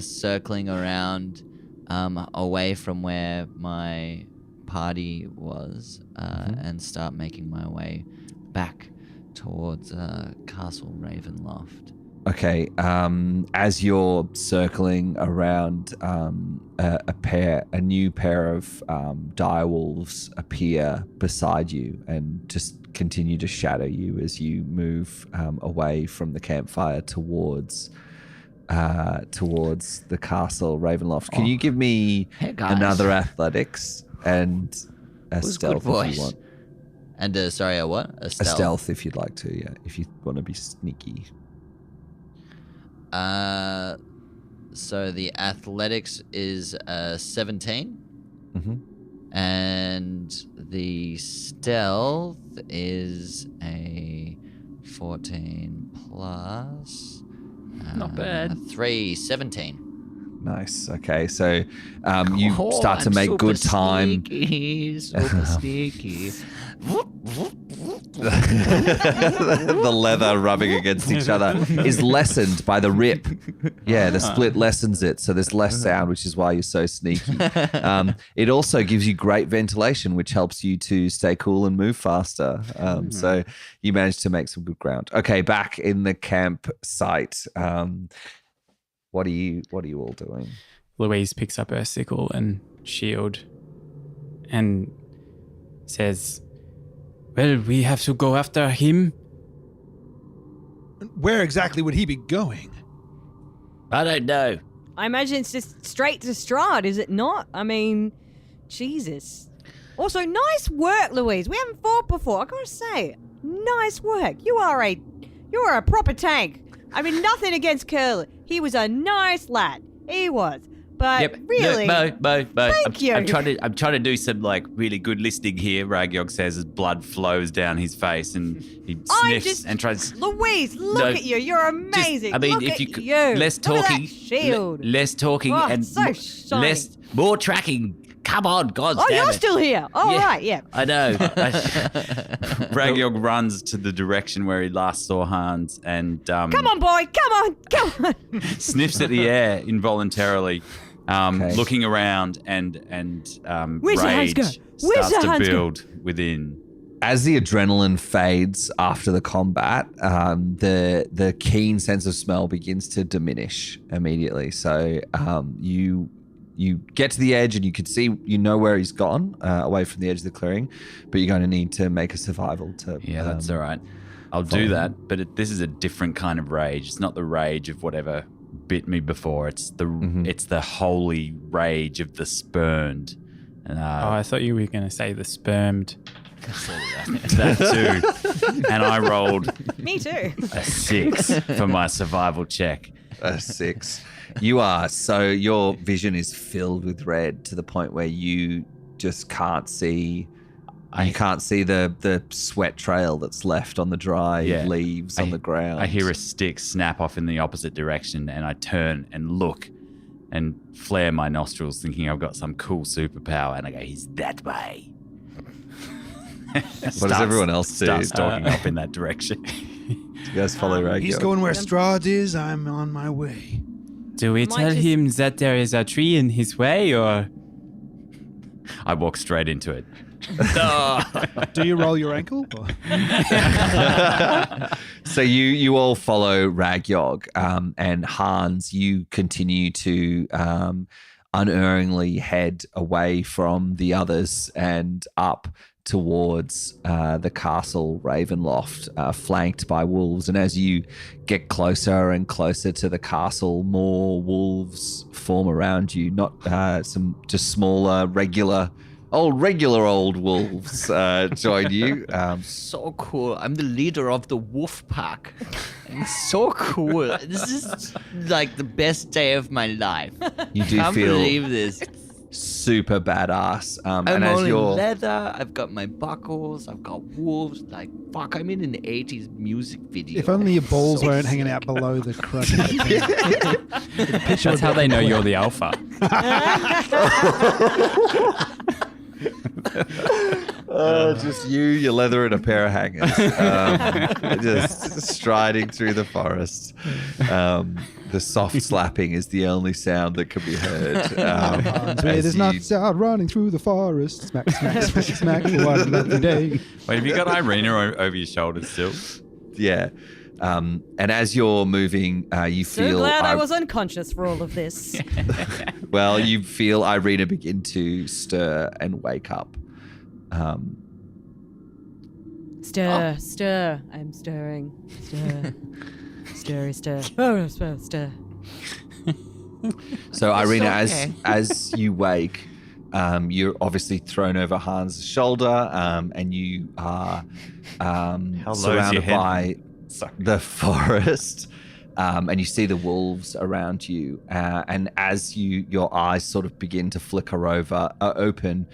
circling around away from where my party was and start making my way back towards Castle Ravenloft. Okay, as you're circling around, a new pair of direwolves appear beside you and just continue to shadow you as you move away from the campfire towards the castle Ravenloft. Can you give me another athletics and a stealth if you want? And sorry, a what? A stealth if you'd like to, yeah, if you want to be sneaky. So the athletics is 17. Mm-hmm. And the stealth is a 14 plus. Not bad. 3, 17. Nice. Okay, so you start to make good time. Super sneaky. The leather rubbing against each other is lessened by the rip. Yeah, the split lessens it, so there's less sound, which is why you're so sneaky. It also gives you great ventilation, which helps you to stay cool and move faster. So you managed to make some good ground. Okay, back in the campsite. What are you all doing? Louise picks up her sickle and shield and says, well, we have to go after him. Where exactly would he be going? I don't know. I imagine it's just straight to Strahd, is it not? I mean, Jesus. Also, nice work, Louise. We haven't fought before. I gotta say, nice work. You are a proper tank. I mean, nothing against Curly. He was a nice lad. He was. But really, Mo. Thank you. I'm trying to do some like really good listening here. Ragyog says as blood flows down his face and he sniffs and tries. Louise, look at you. You're amazing. Look if at you. Less Look at talking. that shield. Less talking Oh, and so shiny. more tracking. Come on, God damn it. You're still here. Oh, Yeah. right, yeah. I know. Ragyog runs to the direction where he last saw Hans and Come on, boy. Come on. sniffs at the air involuntarily, looking around and Where's the Hans rage go? Where's starts the to Hans go? build within. As the adrenaline fades after the combat, the keen sense of smell begins to diminish immediately. So you get to the edge and you can see, you know where he's gone, away from the edge of the clearing, but you're going to need to make a survival to... Yeah, that's all right. I'll do that, but this is a different kind of rage. It's not the rage of whatever bit me before. It's the holy rage of the spurned. I thought you were going to say the spermed. That too. And I rolled Me too. a 6 for my survival check. A 6. Your vision is filled with red to the point where you just can't see. You can't see the sweat trail that's left on the dry leaves on the ground. I hear a stick snap off in the opposite direction, and I turn and look and flare my nostrils, thinking I've got some cool superpower, and I go, "He's that way." What does everyone else do? Start stalking up in that direction. You guys follow Ragyog? He's going where Strahd is. I'm on my way. Do we tell him that there is a tree in his way, or...? I walk straight into it. Do you roll your ankle? So you all follow Ragyog, and Hans, you continue to unerringly head away from the others and up towards the castle Ravenloft, flanked by wolves. And as you get closer and closer to the castle, more wolves form around you, not some just smaller, regular regular old wolves join you. So cool. I'm the leader of the wolf pack. It's so cool. This is like the best day of my life. You do Can't feel believe this. super badass. I'm and as all in you're leather. I've got my buckles. I've got wolves. Like, fuck, I'm in an 80s music video. If only your balls weren't hanging out below the crutch. That's how they know you're the alpha. just you, your leather, and a pair of hangers, just striding through the forest. The soft slapping is the only sound that can be heard. There's not out running through the forest. Smack, smack, smack, smack. What a lovely day. Wait, have you got Ireena over your shoulders still? Yeah. And as you're moving, you So feel. glad I was unconscious for all of this. Well, you feel Ireena begin to stir and wake up. Stir. I'm stirring. Stir. Oh, stir. So, Ireena, okay. as you wake, you're obviously thrown over Hans' shoulder, and you are How low is your surrounded head? by the forest. And you see the wolves around you, and as your eyes sort of begin to flicker open,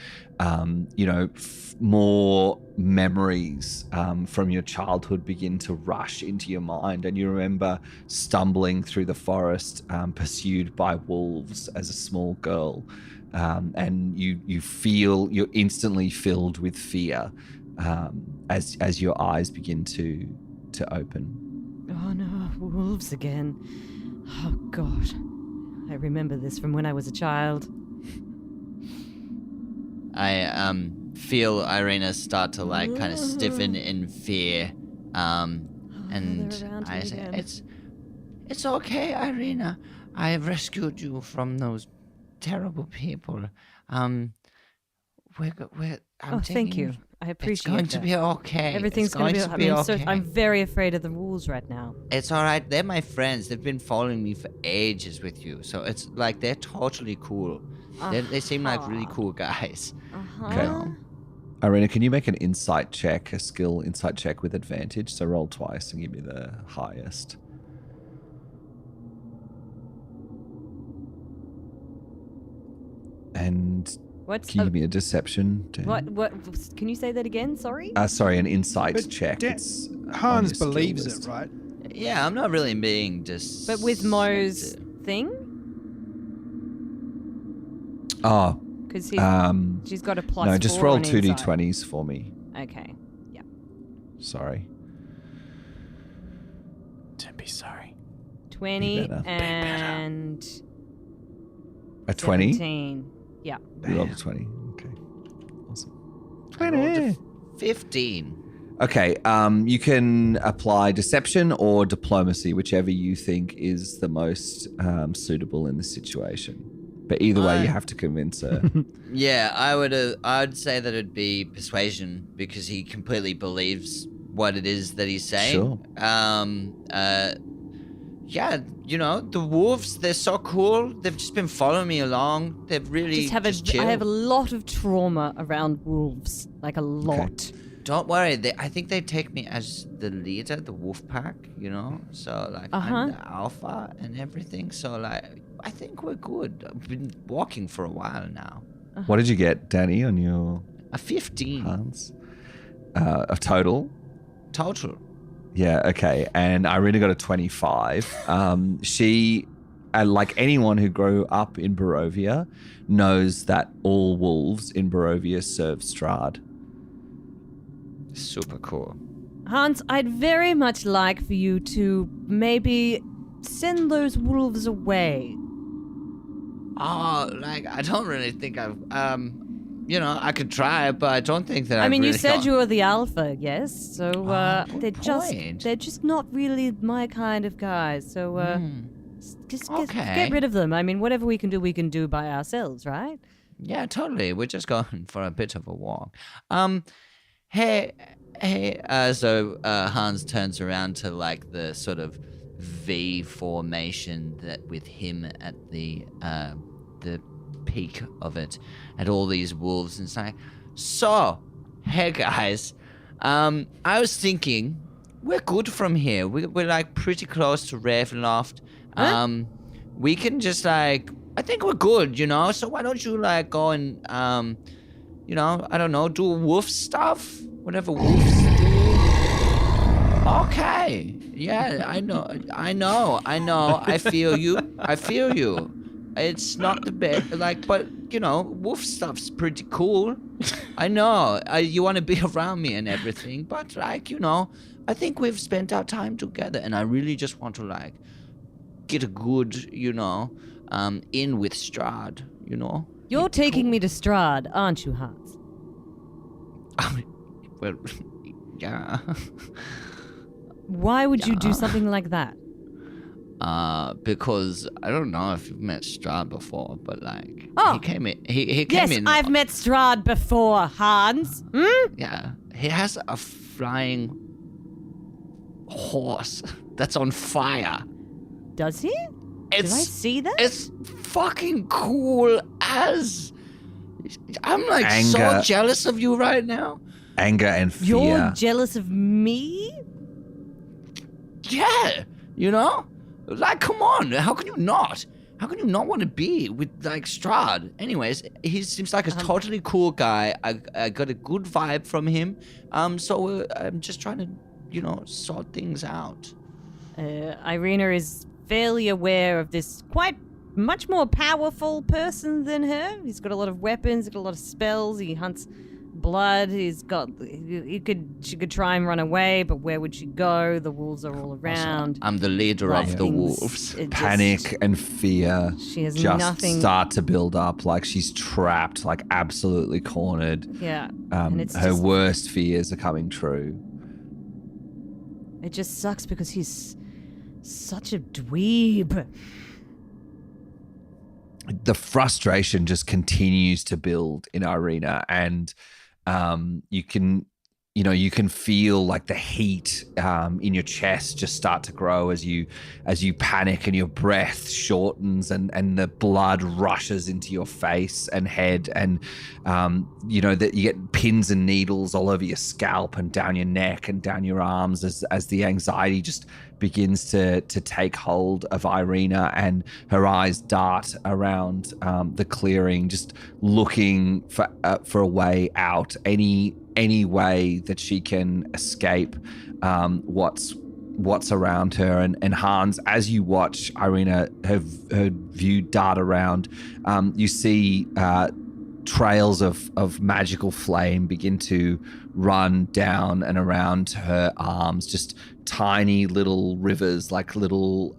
more memories from your childhood begin to rush into your mind, and you remember stumbling through the forest, pursued by wolves as a small girl, and you're instantly filled with fear as your eyes begin to open. Oh no, wolves again. Oh God. I remember this from when I was a child. I feel Ireena start to like kind of stiffen in fear. And they're around I me say, again. it's okay, Ireena. I have rescued you from those terrible people. I'm Thank taking you. I appreciate It's going to that. be okay. Everything's It's going to be okay. I'm very afraid of the wolves right now. It's all right. They're my friends. They've been following me for ages with you. So it's like they're totally cool. They seem like really cool guys. Okay. Ireena, can you make an insight check, a skill insight check with advantage? So roll twice and give me the highest. And What's can you give me a deception? Dan? what? Can you say that again? Sorry. Sorry, an insight But check. Dan- It's on Hans your skill believes list. it, right? Yeah, I'm not really being But with Mo's thing, Oh, because she's got a plus. no, just 4 roll on two insight. d20s for me. Okay. Yeah. Sorry. Don't be sorry. 20 better. Be and A 20? 17. Yeah. You rolled a 20. Okay. Awesome. I rolled a 15. Okay, you can apply deception or diplomacy, whichever you think is the most suitable in this situation. But either way, you have to convince her. Yeah, I'd say that it'd be persuasion because he completely believes what it is that he's saying. Sure. Yeah, the wolves, they're so cool. They've just been following me along. They've really I chill. have a lot of trauma around wolves. Like a lot. Don't worry. I think they take me as the leader, the wolf pack, So, like, I'm the alpha and everything. So, like, I think we're good. I've been walking for a while now. What did you get, Danny, on your A 15 Hans? A total? total. Yeah, okay. And Ireena got a 25. She, like anyone who grew up in Barovia, knows that all wolves in Barovia serve Strahd. Super cool. Hans, I'd very much like for you to maybe send those wolves away. Oh, like, I don't really think I've, I could try, but I don't think that I mean, you really said got- you were the alpha, yes? So, good point. they're just not really my kind of guys. So, just Okay. get rid of them. I mean, whatever we can do by ourselves, right? Yeah, totally. We're just going for a bit of a walk. Hey. So Hans turns around to like the sort of V formation that with him at the peak of it at all these wolves and say, so, hey guys, I was thinking we're good from here. We're like pretty close to Ravenloft. Huh? We can just like, I think we're good, you know? So why don't you like go and, you know, I don't know, do wolf stuff? Whatever wolves do. Okay. Yeah, I know. I feel you. It's not the best, like, but, you know, wolf stuff's pretty cool. I know. You want to be around me and everything, but, like, you know, I think we've spent our time together, and I really just want to, like, get a good, you know, in with Strahd, you know? You're taking me to Strahd, aren't you, Hans? Well, yeah. Why would you do something like that? Because I don't know if you've met Strahd before, but like he came in. He came Yes, in. I've met Strahd before, Hans. Yeah, he has a flying horse that's on fire. Does he? Did I see that? It's fucking cool as. I'm like so Anger. jealous of you right now. Anger and fear. You're jealous of me? Yeah, you know, like come on, how can you not? How can you not want to be with like Strahd? Anyways, he seems like a totally cool guy. I got a good vibe from him. So I'm just trying to, you know, sort things out. Ireena is fairly aware of this quite much more powerful person than her. He's got a lot of weapons, he's got a lot of spells, he hunts blood, she could try and run away, but where would she go? The wolves are all around. I'm the leader of the wolves. Panic and fear She has just nothing. start to build up. Like she's trapped, like absolutely cornered. Yeah. And it's Her just, worst fears are coming true. it just sucks because he's such a dweeb. The frustration just continues to build in Ireena, and you can feel like the heat in your chest just start to grow as you panic, and your breath shortens, and the blood rushes into your face and head, and that you get pins and needles all over your scalp and down your neck and down your arms as the anxiety just begins to take hold of Ireena, and her eyes dart around the clearing, just looking for a way out, any way that she can escape what's around her. And Hans, as you watch Ireena, her view dart around, you see trails of magical flame begin to run down and around her arms, just tiny little rivers, like little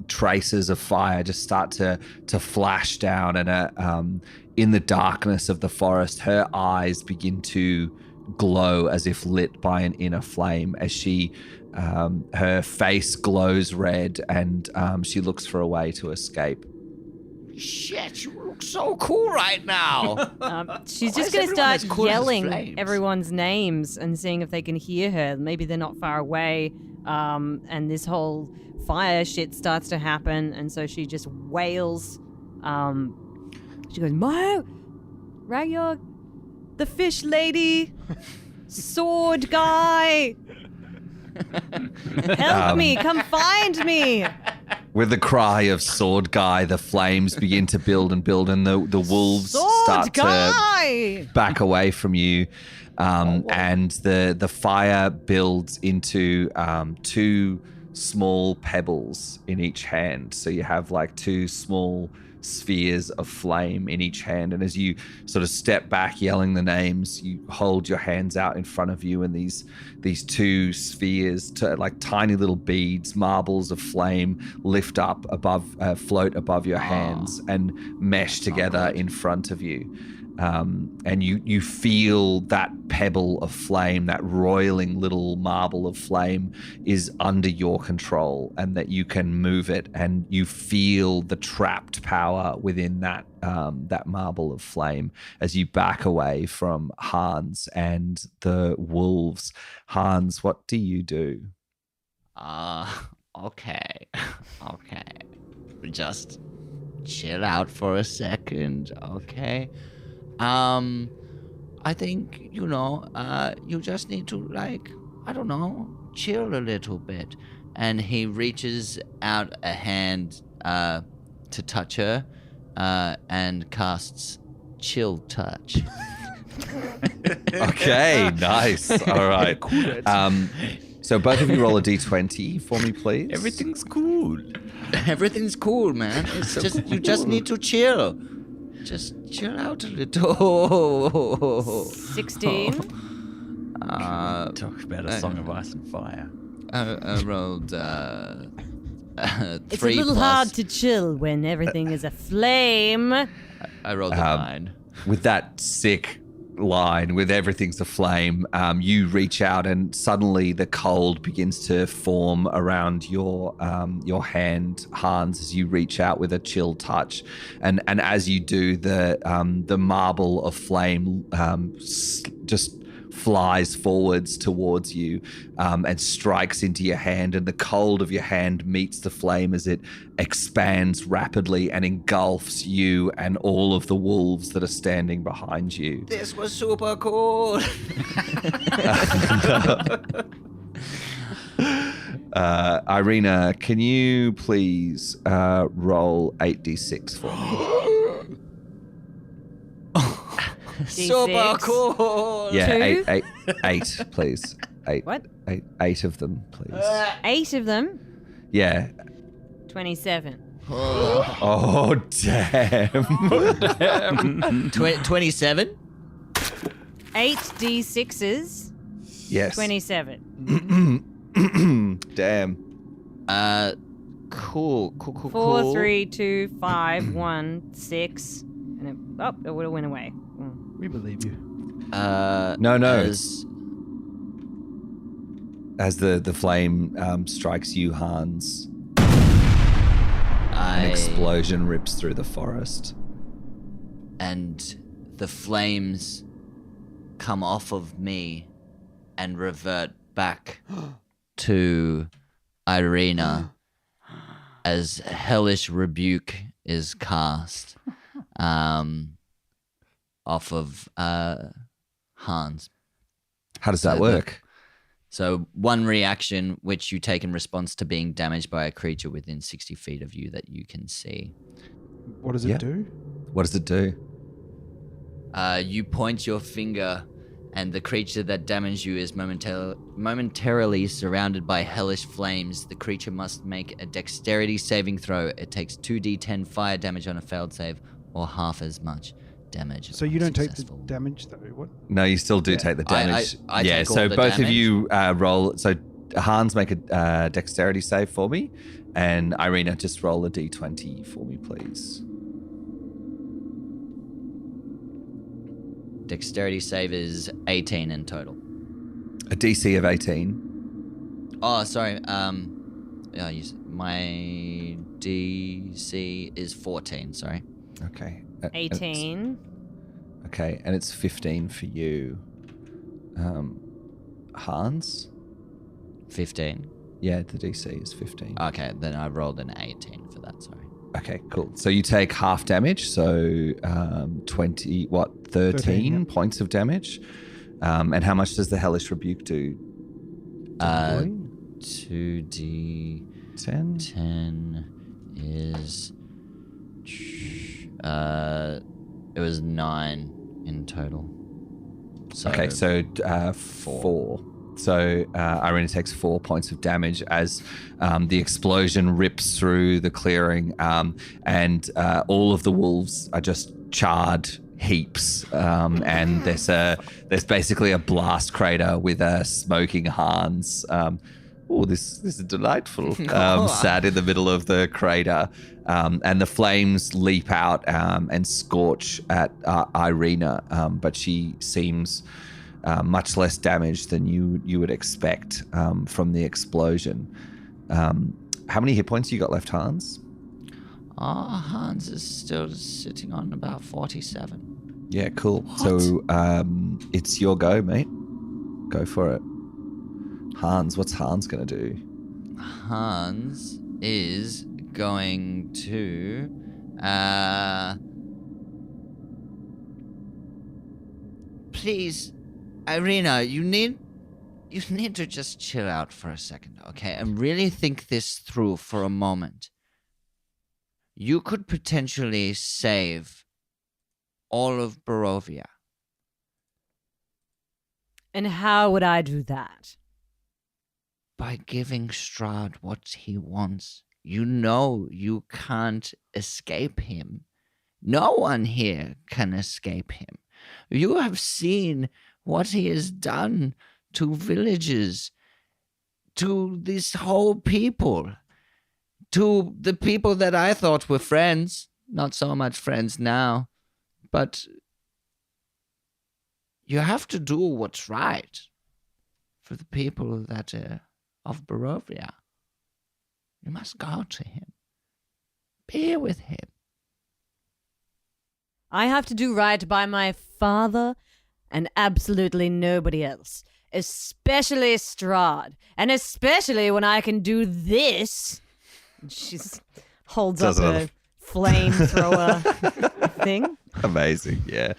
traces of fire just start to flash down, and in the darkness of the forest, her eyes begin to glow as if lit by an inner flame, as she her face glows red, and she looks for a way to escape. Shit, you look so cool right now. She's Why just is going to everyone start as cool as yelling flames? everyone's names and seeing if they can hear her. Maybe they're not far away, and this whole fire shit starts to happen, and so she just wails. She goes, "Mo, Ragyog, the fish lady, sword guy, help me, come find me." With the cry of sword guy, the flames begin to build and build, and the wolves Sword start guy! to back away from you. And the fire builds into two small pebbles in each hand. So you have like two small spheres of flame in each hand, and as you sort of step back yelling the names, you hold your hands out in front of you, and these two spheres, like tiny little beads, marbles of flame, lift up above, float above your hands and mesh together in front of you. And you feel that pebble of flame, that roiling little marble of flame is under your control, and that you can move it, and you feel the trapped power within that marble of flame as you back away from Hans and the wolves. Hans, what do you do? Okay. Just chill out for a second, okay? I think, you just need to, I don't know, chill a little bit. And he reaches out a hand to touch her and casts Chill Touch. Okay, nice. All right. So both of you roll a d20 for me, please. Everything's cool. Everything's cool, man. It's just you just need to chill. Just chill out a little. 16. Talk about a song of ice and fire. I rolled It's 3 a little plus. hard to chill when everything is aflame. I rolled a 9. With that sick line, with everything's aflame, you reach out and suddenly the cold begins to form around your hand, Hans, as you reach out with a chill touch, and as you do, the marble of flame just flies forwards towards you and strikes into your hand, and the cold of your hand meets the flame as it expands rapidly and engulfs you and all of the wolves that are standing behind you. This was super cool. Ireena, can you please roll 8d6 for me? Super D6. cool. Yeah, Two? eight, please. Eight. What? Eight of them, please. 8 of them. Yeah. 27. Oh, damn. 27? 8 D6s. Yes. 27. Damn. Cool. 4, 3, 2, 5, 1, 6. And it would have went away. We believe you. No. As the flame strikes you, Hans, an explosion rips through the forest. And the flames come off of me and revert back to Ireena as Hellish Rebuke is cast off of Hans. How does that So work? So one reaction which you take in response to being damaged by a creature within 60 feet of you that you can see. What does it do? What does it do? You point your finger and the creature that damaged you is momentarily surrounded by hellish flames. The creature must make a dexterity saving throw. It takes 2d10 fire damage on a failed save or half as much damage. So you don't take the successful. damage though. What? No, you still do take the damage. I yeah, take all so the both of damage. you roll. So Hans, make a dexterity save for me, and Ireena, just roll a d20 for me, please. Dexterity save is 18 in total. A DC of 18. Oh, sorry. My DC is 14. Sorry. Okay. 18. Okay, and it's 15 for you. Hans? 15. Yeah, the DC is 15. Okay, then I rolled an 18 for that. Sorry. Okay, cool. So you take half damage, so 13 points of damage. And how much does the Hellish Rebuke do? 2d10 10? is it was 9 in total. So Okay, so 4. So Ireena takes 4 points of damage as the explosion rips through the clearing, and all of the wolves are just charred heaps, and there's basically a blast crater with a smoking Hans. This is delightful. Sat in the middle of the crater, and the flames leap out and scorch at Ireena, but she seems much less damaged than you would expect from the explosion. How many hit points you got left, Hans? Hans is still sitting on about 47. Yeah, cool. So it's your go, mate. Go for it. Hans, what's Hans going to do? Hans is going to Please, Ireena, you need to just chill out for a second, okay? And really think this through for a moment. You could potentially save all of Barovia. And how would I do that? By giving Strahd what he wants. You know you can't escape him. No one here can escape him. You have seen what he has done to villages, to this whole people, to the people that I thought were friends. Not so much friends now, but you have to do what's right for the people that are of Barovia. You must go to him. Be with him. I have to do right by my father and absolutely nobody else. Especially Strahd. And especially when I can do this. She holds up a flamethrower thing. Amazing, yeah.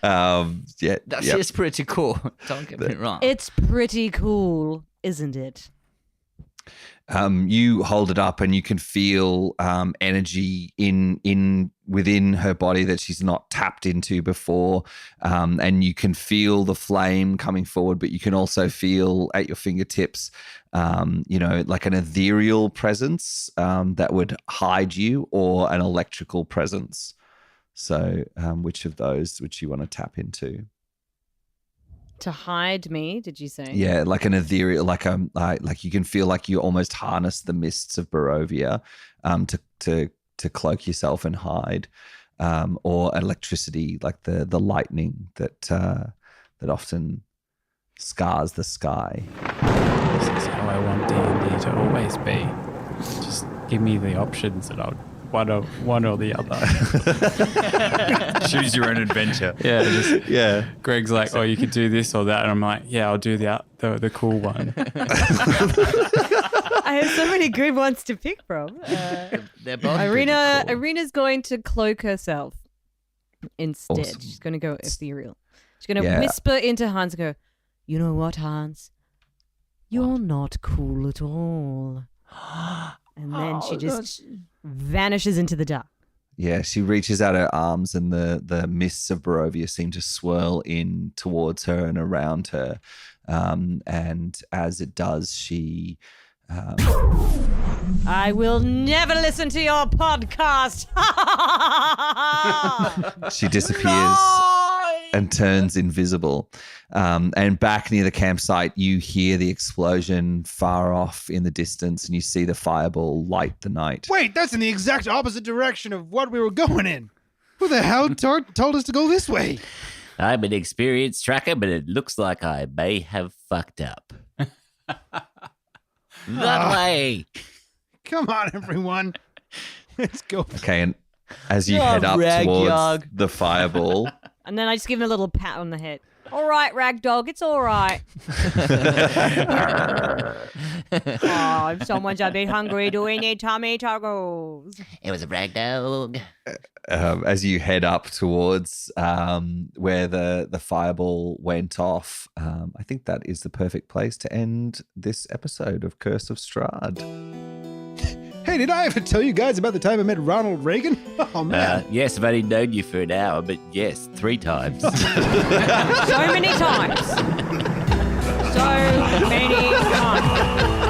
That is pretty cool. Don't get me wrong. It's pretty cool, isn't it? You hold it up and you can feel energy in within her body that she's not tapped into before, and you can feel the flame coming forward, but you can also feel at your fingertips like an ethereal presence that would hide you, or an electrical presence. So which of those would you want to tap into? To hide me, did you say? Yeah, like an ethereal, like you can feel like you almost harness the mists of Barovia to cloak yourself and hide, or electricity, like the lightning that often scars the sky. This is how I want D&D to always be. Just give me the options and I'll one or the other. Choose your own adventure. Yeah. Greg's like, oh, you could do this or that, and I'm like, yeah, I'll do the cool one. I have so many good ones to pick from. They're both Ireena, cool. Ireena's going to cloak herself instead. Awesome. She's going to go ethereal. She's going to whisper into Hans and go, you know what, Hans? You're not cool at all. And then she just vanishes into the dark. Yeah, she reaches out her arms and the mists of Barovia seem to swirl in towards her and around her. And as it does, she... I will never listen to your podcast. she disappears and turns invisible. And back near the campsite, you hear the explosion far off in the distance, and you see the fireball light the night. Wait, that's in the exact opposite direction of what we were going in. Who the hell told us to go this way? I'm an experienced tracker, but it looks like I may have fucked up. That way. Come on, everyone. Let's go. Okay, and as you head up towards the fireball... And then I just give him a little pat on the head. All right, Ragdog, it's all right. Oh, if someone's a bit hungry, do we need tummy tuggles? It was a Ragdog. As you head up towards where the fireball went off, I think that is the perfect place to end this episode of Curse of Strahd. Hey, did I ever tell you guys about the time I met Ronald Reagan? Oh, man. Yes, I've only known you for an hour, but yes, 3 times. So many times. So many times.